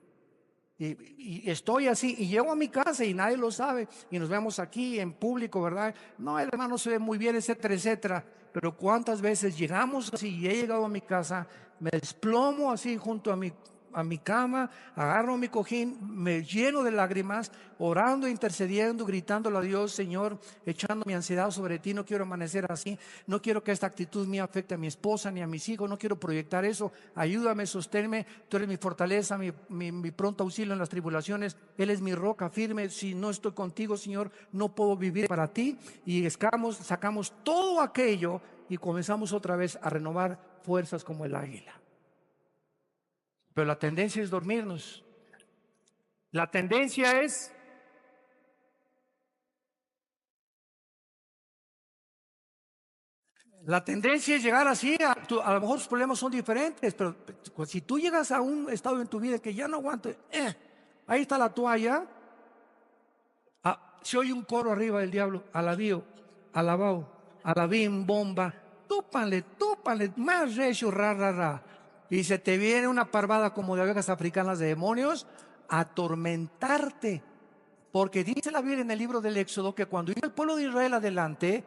Y estoy así, y llego a mi casa y nadie lo sabe, y nos vemos aquí en público, ¿verdad? No, el hermano se ve muy bien, etcétera, etcétera. Pero cuántas veces llegamos así, y he llegado a mi casa, me desplomo así junto a mi cama, agarro mi cojín, me lleno de lágrimas, orando, intercediendo, gritándole a Dios: Señor, echando mi ansiedad sobre ti, no quiero amanecer así, no quiero que esta actitud mía afecte a mi esposa ni a mis hijos, no quiero proyectar eso, ayúdame, sosténme, tú eres mi fortaleza, mi pronto auxilio en las tribulaciones, Él es mi roca firme, si no estoy contigo, Señor, no puedo vivir para ti. Y sacamos todo aquello y comenzamos otra vez a renovar fuerzas como el águila. Pero la tendencia es dormirnos. La tendencia es llegar así. A lo mejor sus problemas son diferentes, pero si tú llegas a un estado en tu vida que ya no aguanto, ahí está la toalla. se oye un coro arriba del diablo, alabío, alabao, alabim, bomba, túpanle, túpanle, más recio, ra, ra, ra. Y se te viene una parvada como de abejas africanas de demonios a atormentarte. Porque dice la Biblia en el libro del Éxodo que cuando iba el pueblo de Israel adelante,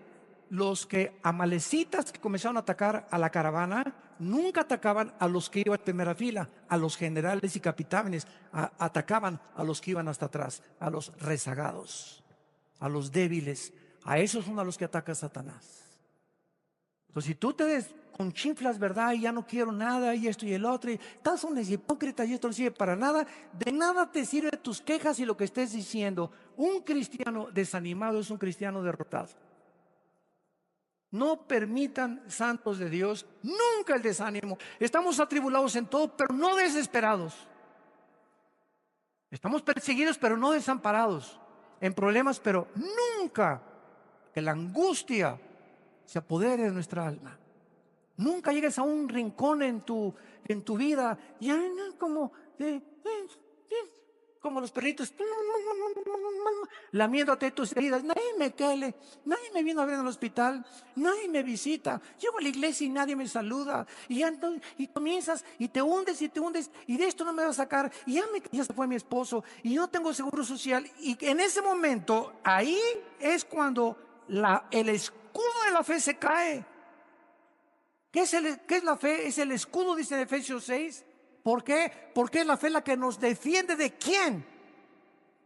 los que amalecitas que comenzaron a atacar a la caravana, nunca atacaban a los que iban en primera fila, a los generales y capitanes, atacaban a los que iban hasta atrás, a los rezagados, a los débiles. A esos son a los que ataca Satanás. Entonces, si tú te conchinflas, ¿verdad? Y ya no quiero nada, y esto y el otro, y estás un hipócrita y esto no sirve para nada, de nada te sirve tus quejas y lo que estés diciendo. Un cristiano desanimado es un cristiano derrotado. No permitan, santos de Dios, nunca el desánimo. Estamos atribulados en todo, pero no desesperados. Estamos perseguidos, pero no desamparados. En problemas, pero nunca que la angustia se apodere de nuestra alma. Nunca llegues a un rincón en tu vida, ya como como los perritos lamiéndote tus heridas. Nadie me quiere, nadie me viene a ver en el hospital, nadie me visita. Llego a la iglesia y nadie me saluda. Y comienzas y te hundes y de esto no me va a sacar. Y ya se fue mi esposo y no tengo seguro social. Y en ese momento, ahí es cuando el escudo de la fe se cae. ¿Qué es la fe? Es el escudo, dice en Efesios 6. ¿Por qué? Porque es la fe la que nos defiende ¿de quién?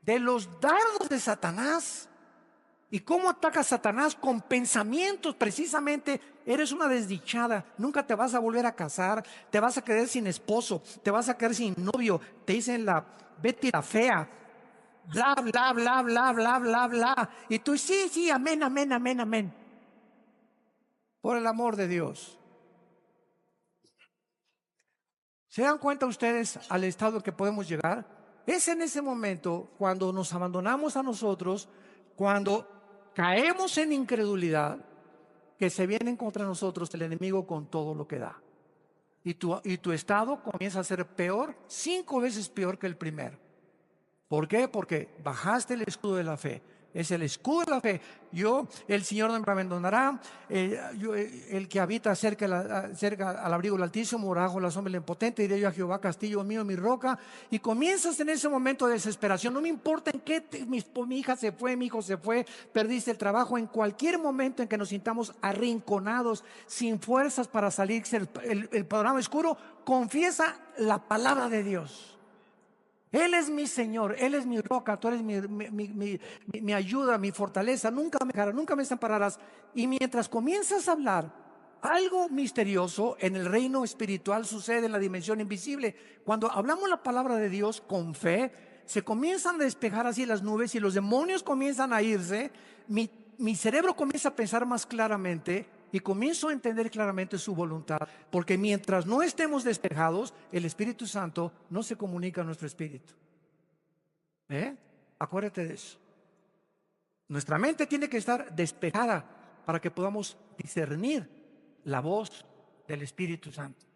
De los dardos de Satanás. ¿Y cómo ataca Satanás? Con pensamientos. Precisamente, eres una desdichada, nunca te vas a volver a casar, te vas a quedar sin esposo, te vas a quedar sin novio, te dicen la Betty la fea, bla, bla, bla, bla, bla, bla, bla. Y tú, sí, amén, amén, amén, amén. Por el amor de Dios. ¿Se dan cuenta ustedes al estado que podemos llegar? Es en ese momento cuando nos abandonamos a nosotros, cuando caemos en incredulidad, que se viene contra nosotros el enemigo con todo lo que da. Y tu estado comienza a ser peor, 5 veces peor que el primero. ¿Por qué? Porque bajaste el escudo de la fe. Es el escudo de la fe. El Señor no me abandonará. El que habita cerca al abrigo del Altísimo, morará bajo la sombra del Impotente. Diré yo a Jehová, castillo mío, mi roca. Y comienzas en ese momento de desesperación. No me importa en qué mi hija se fue, mi hijo se fue, perdiste el trabajo. En cualquier momento en que nos sintamos arrinconados, sin fuerzas para salir el panorama oscuro, confiesa la palabra de Dios. Él es mi Señor, Él es mi roca, tú eres mi ayuda, mi fortaleza, nunca me dejarás, nunca me desampararás. Y mientras comienzas a hablar, algo misterioso en el reino espiritual sucede en la dimensión invisible. Cuando hablamos la palabra de Dios con fe, se comienzan a despejar así las nubes y los demonios comienzan a irse. Mi cerebro comienza a pensar más claramente y comienzo a entender claramente su voluntad, porque mientras no estemos despejados, el Espíritu Santo no se comunica a nuestro espíritu. Acuérdate de eso. Nuestra mente tiene que estar despejada para que podamos discernir la voz del Espíritu Santo.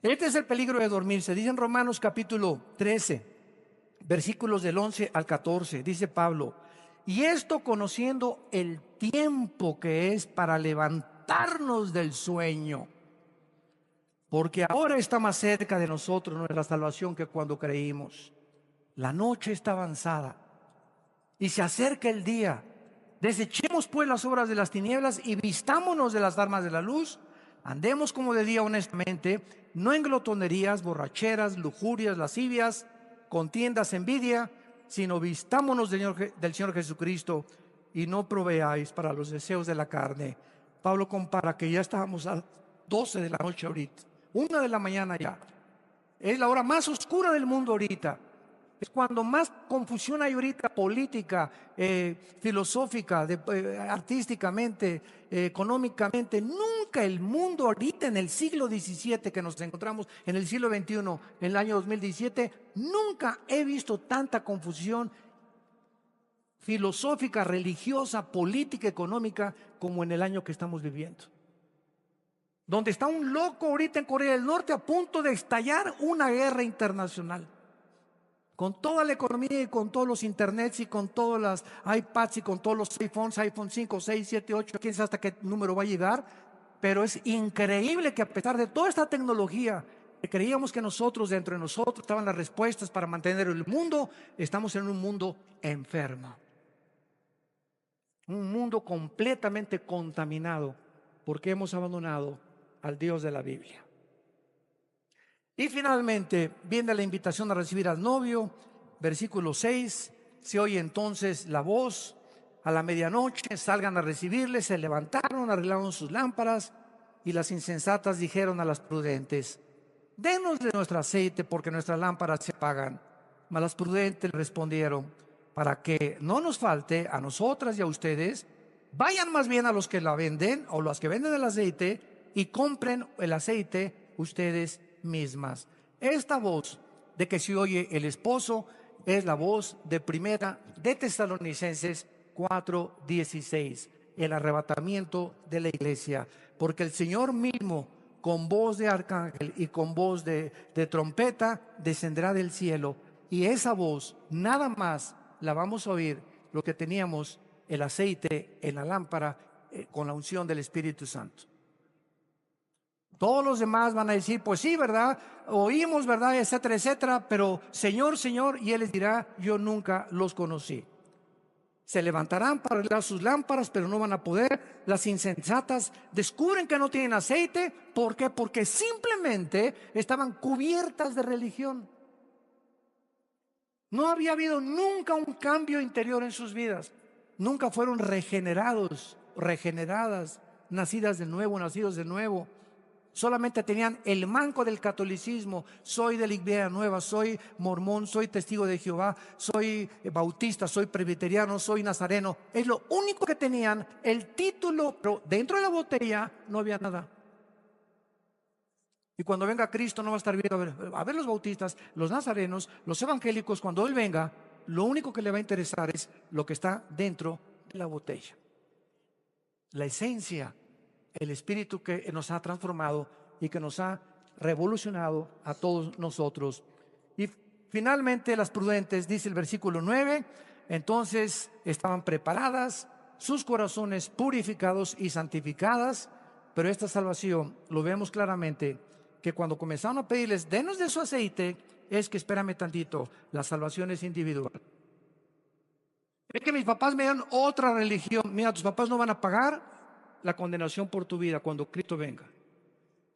Este es el peligro de dormir. Se dice en Romanos capítulo 13, versículos del 11 al 14, dice Pablo: y esto conociendo el tiempo que es para levantarnos del sueño, porque ahora está más cerca de nosotros nuestra salvación que cuando creímos. La noche está avanzada y se acerca el día. Desechemos pues las obras de las tinieblas y vistámonos de las armas de la luz. Andemos como de día honestamente, no en glotonerías, borracheras, lujurias, lascivias, contiendas, envidia, sino vistámonos del Señor Jesucristo y no proveáis para los deseos de la carne. Pablo compara que ya estábamos a 12 de la noche ahorita, 1 de la mañana ya. Es la hora más oscura del mundo ahorita. Es cuando más confusión hay ahorita, política, filosófica, artísticamente, económicamente. Nunca el mundo ahorita en el siglo XVII que nos encontramos, en el siglo XXI, en el año 2017, nunca he visto tanta confusión filosófica, religiosa, política, económica como en el año que estamos viviendo. Donde está un loco ahorita en Corea del Norte a punto de estallar una guerra internacional. Con toda la economía y con todos los internets y con todas las iPads y con todos los iPhones, iPhone 5, 6, 7, 8, quién sabe hasta qué número va a llegar. Pero es increíble que a pesar de toda esta tecnología, que creíamos que nosotros, dentro de nosotros, estaban las respuestas para mantener el mundo, estamos en un mundo enfermo. Un mundo completamente contaminado porque hemos abandonado al Dios de la Biblia. Y finalmente viene la invitación a recibir al novio, versículo 6, se oye entonces la voz, a la medianoche salgan a recibirle, se levantaron, arreglaron sus lámparas, y las insensatas dijeron a las prudentes: denos de nuestro aceite, porque nuestras lámparas se apagan. Mas las prudentes respondieron: para que no nos falte a nosotras y a ustedes, vayan más bien a los que la venden o los que venden el aceite y compren el aceite ustedes mismas. Esta voz de que se oye el esposo es la voz de Primera de Tesalonicenses 4:16, el arrebatamiento de la iglesia, porque el Señor mismo, con voz de arcángel y con voz de trompeta, descenderá del cielo, y esa voz nada más la vamos a oír lo que teníamos el aceite en la lámpara con la unción del Espíritu Santo. Todos los demás van a decir: pues sí, ¿verdad? Oímos, ¿verdad? Etcétera, etcétera. Pero Señor, Señor, y Él les dirá: yo nunca los conocí. Se levantarán para arreglar sus lámparas, pero no van a poder. Las insensatas descubren que no tienen aceite. ¿Por qué? Porque simplemente estaban cubiertas de religión. No había habido nunca un cambio interior en sus vidas. Nunca fueron regenerados, regeneradas, nacidas de nuevo, nacidos de nuevo. Solamente tenían el manco del catolicismo: soy de la Iglesia Nueva, soy mormón, soy testigo de Jehová, soy bautista, soy presbiteriano, soy nazareno. Es lo único que tenían, el título, pero dentro de la botella no había nada. Y cuando venga Cristo no va a estar viendo a ver los bautistas, los nazarenos, los evangélicos. Cuando Él venga, lo único que le va a interesar es lo que está dentro de la botella. La esencia, el espíritu que nos ha transformado y que nos ha revolucionado a todos nosotros. Y finalmente las prudentes, dice el versículo 9, entonces estaban preparadas, sus corazones purificados y santificadas. Pero esta salvación, lo vemos claramente, que cuando comenzaron a pedirles: denos de su aceite, es que espérame tantito, la salvación es individual. Es que mis papás me dan otra religión. Mira, tus papás no van a pagar la condenación por tu vida cuando Cristo venga.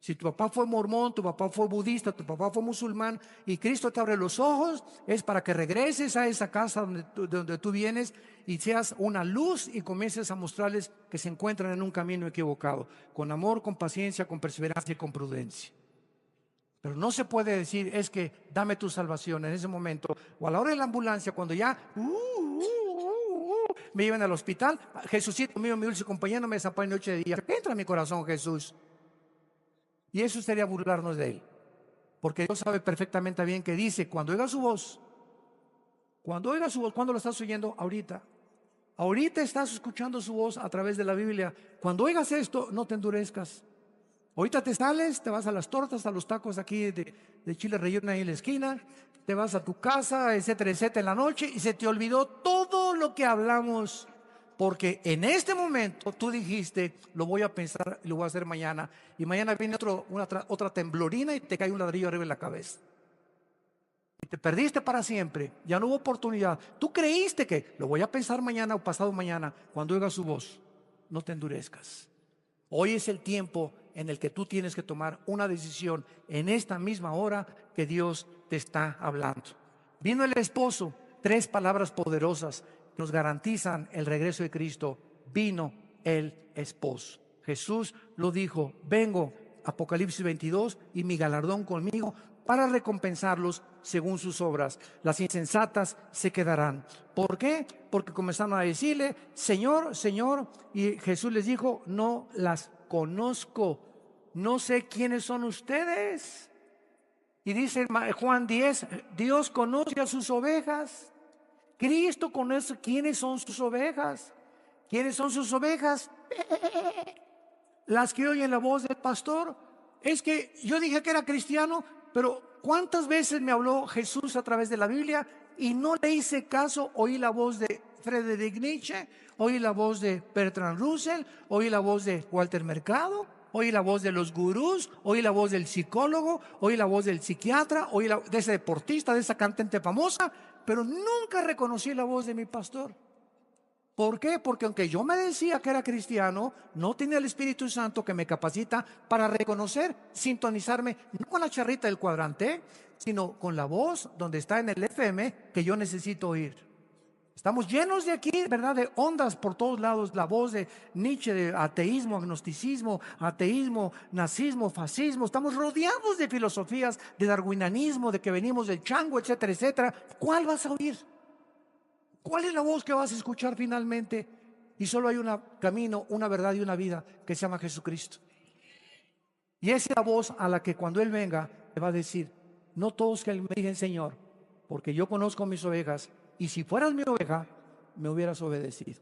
Si tu papá fue mormón, tu papá fue budista, tu papá fue musulmán y Cristo te abre los ojos, es para que regreses a esa casa donde tú vienes y seas una luz y comiences a mostrarles que se encuentran en un camino equivocado, con amor, con paciencia, con perseverancia y con prudencia. Pero no se puede decir: es que dame tu salvación en ese momento, o a la hora de la ambulancia, cuando ya me llevan al hospital. Jesucito mío, mi dulce compañero, me desampara en noche de día. Entra en mi corazón, Jesús. Y eso sería burlarnos de Él, porque Dios sabe perfectamente bien que dice: cuando oiga su voz, ¿cuándo lo estás oyendo? Ahorita estás escuchando su voz a través de la Biblia. Cuando oigas esto, no te endurezcas. Ahorita te sales, te vas a las tortas, a los tacos aquí de chile relleno ahí en la esquina, te vas a tu casa, etcétera, etcétera, en la noche, y se te olvidó todo lo que hablamos, porque en este momento tú dijiste: lo voy a pensar y lo voy a hacer mañana, y mañana viene otra temblorina y te cae un ladrillo arriba en la cabeza. Y te perdiste para siempre, ya no hubo oportunidad. Tú creíste que lo voy a pensar mañana o pasado mañana. Cuando oigas su voz, no te endurezcas. Hoy es el tiempo en el que tú tienes que tomar una decisión, en esta misma hora que Dios te está hablando. Vino el esposo, 3 palabras poderosas que nos garantizan el regreso de Cristo. Vino el esposo. Jesús lo dijo: vengo, Apocalipsis 22, y mi galardón conmigo para recompensarlos según sus obras. Las insensatas se quedarán. ¿Por qué? Porque comenzaron a decirle: Señor, Señor. Y Jesús les dijo: no las conozco, no sé quiénes son ustedes. Y dice Juan 10, Dios conoce a sus ovejas. Cristo conoce quiénes son sus ovejas. ¿Quiénes son sus ovejas? Las que oyen la voz del pastor. Es que yo dije que era cristiano, pero ¿cuántas veces me habló Jesús a través de la Biblia y no le hice caso? Oí la voz de Friedrich Nietzsche, oí la voz de Bertrand Russell, oí la voz de Walter Mercado, oí la voz de los gurús, oí la voz del psicólogo, oí la voz del psiquiatra, oí la de ese deportista, de esa cantante famosa, pero nunca reconocí la voz de mi pastor. ¿Por qué? Porque aunque yo me decía que era cristiano, no tenía el Espíritu Santo que me capacita para reconocer, sintonizarme, no con la charrita del cuadrante, sino con la voz donde está en el FM que yo necesito oír. Estamos llenos de aquí, ¿verdad?, de ondas por todos lados. La voz de Nietzsche, de ateísmo, agnosticismo, ateísmo, nazismo, fascismo. Estamos rodeados de filosofías, de darwinianismo, de que venimos del chango, etcétera, etcétera. ¿Cuál vas a oír? ¿Cuál es la voz que vas a escuchar finalmente? Y solo hay un camino, una verdad y una vida que se llama Jesucristo. Y esa es la voz a la que cuando Él venga te va a decir: no todos que me digan Señor, porque yo conozco mis ovejas, y si fueras mi oveja, me hubieras obedecido.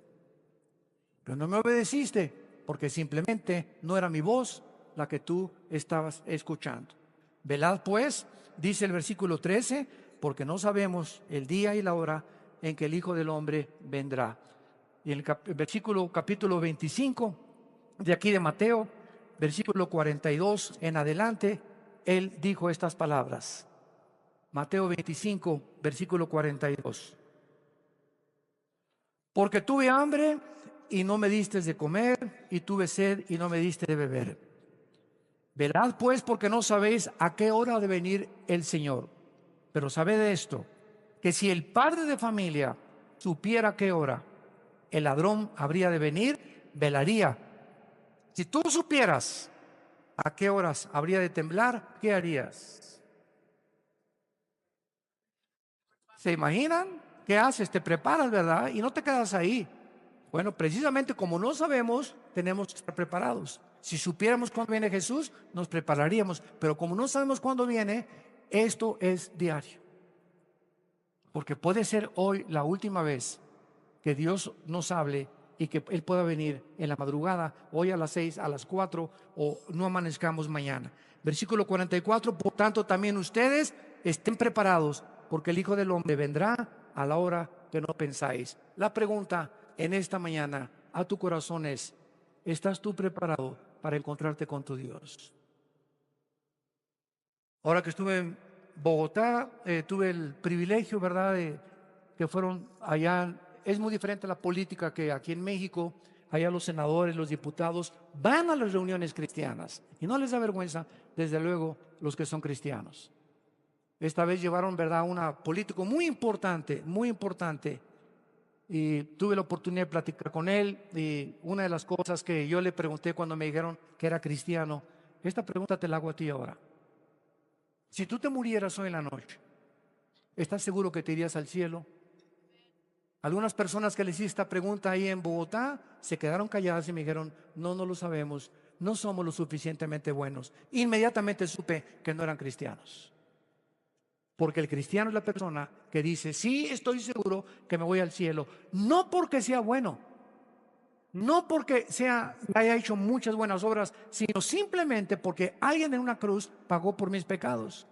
Pero no me obedeciste, porque simplemente no era mi voz la que tú estabas escuchando. Velad pues, dice el versículo 13, porque no sabemos el día y la hora en que el Hijo del Hombre vendrá. Y en el versículo capítulo 25 de aquí de Mateo, versículo 42 en adelante, Él dijo estas palabras. Mateo 25, versículo 42. Porque tuve hambre y no me diste de comer, y tuve sed y no me diste de beber. Velad pues, porque no sabéis a qué hora ha de venir el Señor. Pero sabed esto, que si el padre de familia supiera a qué hora el ladrón habría de venir, velaría. Si tú supieras a qué horas habría de temblar, ¿qué harías? ¿Se imaginan? ¿Qué haces? Te preparas, ¿verdad? Y no te quedas ahí. Bueno, precisamente como no sabemos, tenemos que estar preparados. Si supiéramos cuándo viene Jesús, nos prepararíamos. Pero como no sabemos cuándo viene, esto es diario. Porque puede ser hoy la última vez que Dios nos hable y que Él pueda venir en la madrugada, hoy a las 6, a las 4, o no amanezcamos mañana. Versículo 44, por tanto también ustedes estén preparados, porque el Hijo del Hombre vendrá a la hora que no pensáis. La pregunta en esta mañana a tu corazón es: ¿estás tú preparado para encontrarte con tu Dios? Ahora que estuve en Bogotá, tuve el privilegio, ¿verdad?, de que fueron allá. Es muy diferente la política que aquí en México. Allá los senadores, los diputados van a las reuniones cristianas y no les da vergüenza, desde luego, los que son cristianos. Esta vez llevaron, ¿verdad?, a un político muy importante, y tuve la oportunidad de platicar con él. Y una de las cosas que yo le pregunté cuando me dijeron que era cristiano, esta pregunta te la hago a ti ahora. Si tú te murieras hoy en la noche, ¿estás seguro que te irías al cielo? Algunas personas que les hice esta pregunta ahí en Bogotá se quedaron calladas y me dijeron: no, no lo sabemos, no somos lo suficientemente buenos. Inmediatamente supe que no eran cristianos. Porque el cristiano es la persona que dice: sí, estoy seguro que me voy al cielo, no porque sea bueno, no porque haya hecho muchas buenas obras, sino simplemente porque alguien en una cruz pagó por mis pecados.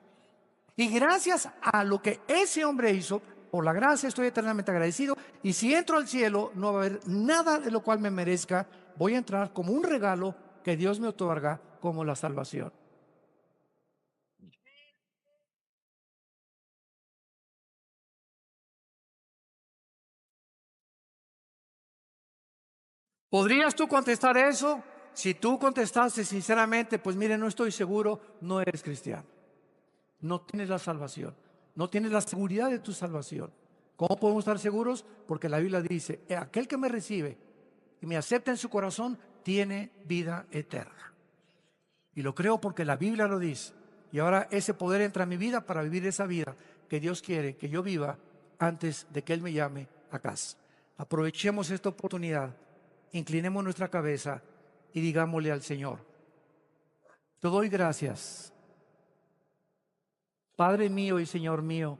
Y gracias a lo que ese hombre hizo, por la gracia estoy eternamente agradecido. Y si entro al cielo, no va a haber nada de lo cual me merezca. Voy a entrar como un regalo que Dios me otorga, como la salvación. ¿Podrías tú contestar eso? Si tú contestaste sinceramente, pues mire, no estoy seguro, no eres cristiano. No tienes la salvación, no tienes la seguridad de tu salvación. ¿Cómo podemos estar seguros? Porque la Biblia dice: aquel que me recibe y me acepta en su corazón tiene vida eterna. Y lo creo porque la Biblia lo dice. Y ahora ese poder entra a mi vida para vivir esa vida que Dios quiere que yo viva antes de que Él me llame a casa. Aprovechemos esta oportunidad, inclinemos nuestra cabeza y digámosle al Señor: te doy gracias, Padre mío y Señor mío,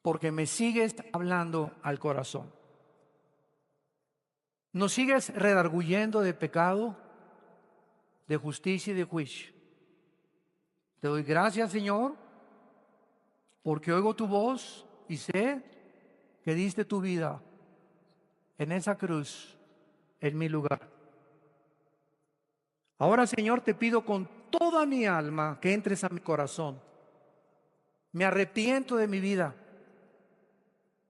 porque me sigues hablando al corazón. Nos sigues redarguyendo de pecado, de justicia y de juicio. Te doy gracias, Señor, porque oigo tu voz y sé que diste tu vida en esa cruz, en mi lugar. Ahora, Señor, te pido con toda mi alma que entres a mi corazón. Me arrepiento de mi vida.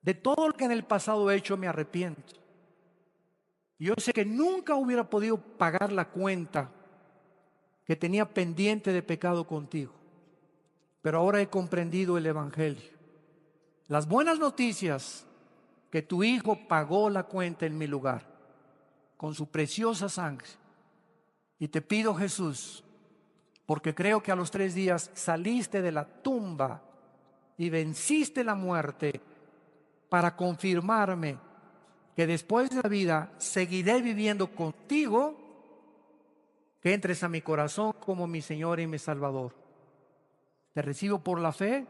De todo lo que en el pasado he hecho, me arrepiento. Yo sé que nunca hubiera podido pagar la cuenta que tenía pendiente de pecado contigo. Pero ahora he comprendido el Evangelio. Las buenas noticias, que tu Hijo pagó la cuenta en mi lugar, con su preciosa sangre. Y te pido, Jesús, porque creo que a los 3 días saliste de la tumba y venciste la muerte para confirmarme que después de la vida seguiré viviendo contigo, que entres a mi corazón como mi Señor y mi Salvador. Te recibo por la fe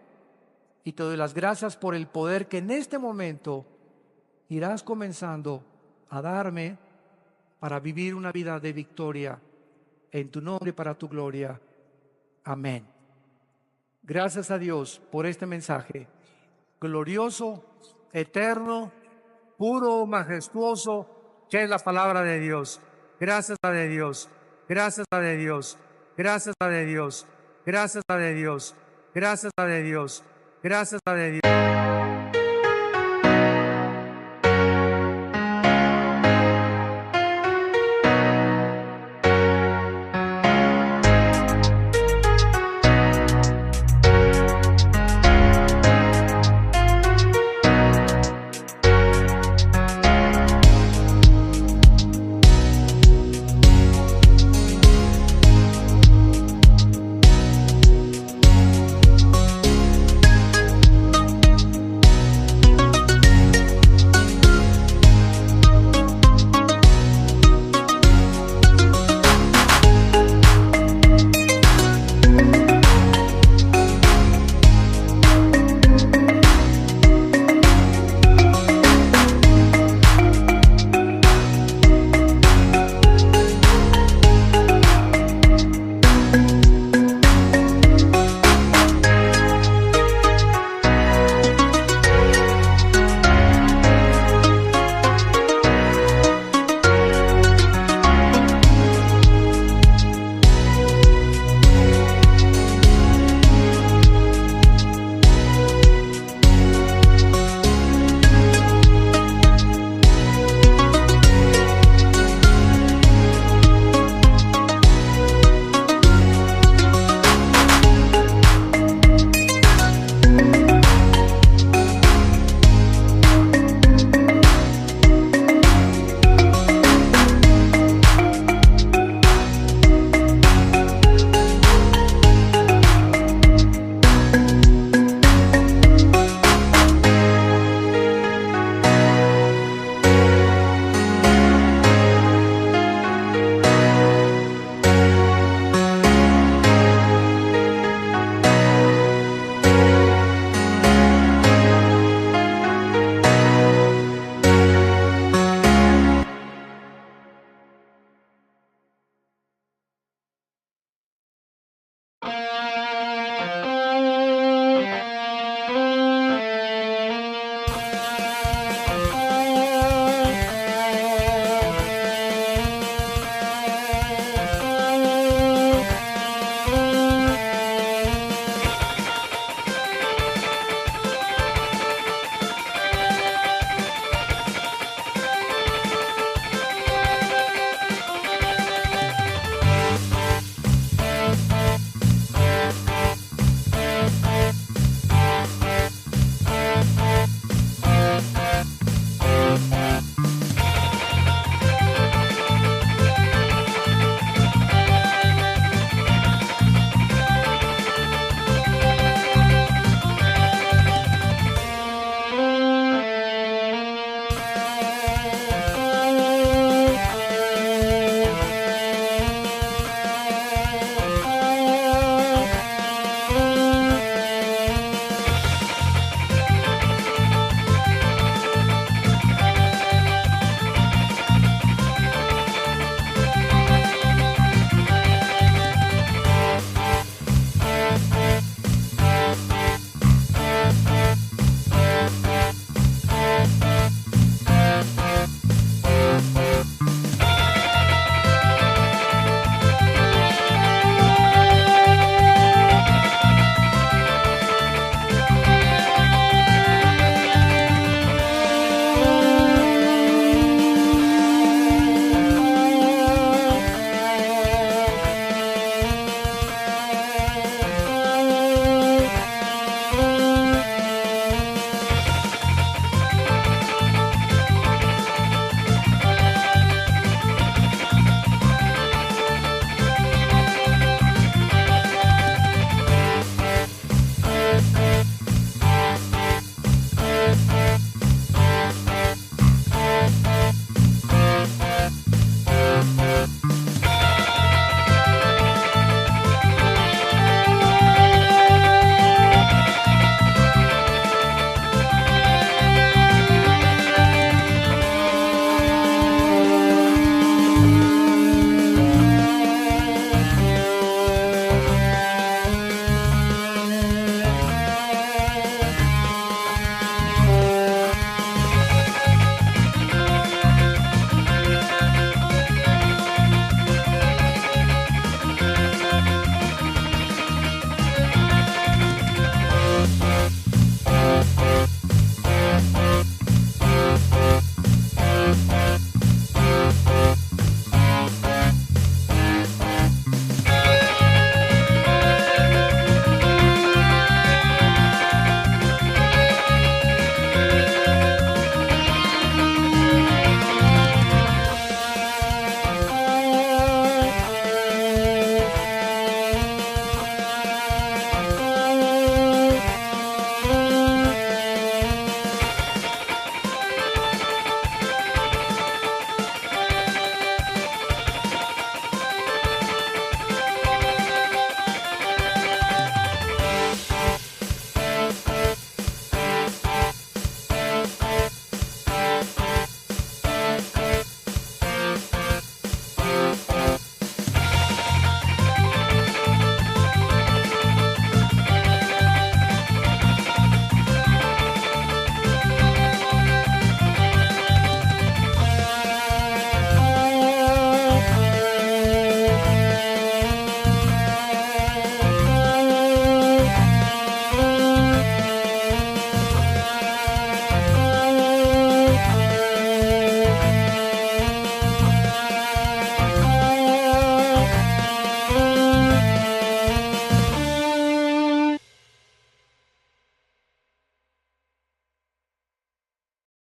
y te doy las gracias por el poder que en este momento irás comenzando a darme para vivir una vida de victoria en tu nombre para tu gloria. Amén. Gracias a Dios por este mensaje glorioso, eterno, puro, majestuoso, que es la palabra de Dios. Gracias a de Dios, gracias a de Dios, gracias a de Dios, gracias a de Dios, gracias a de Dios, gracias a de Dios.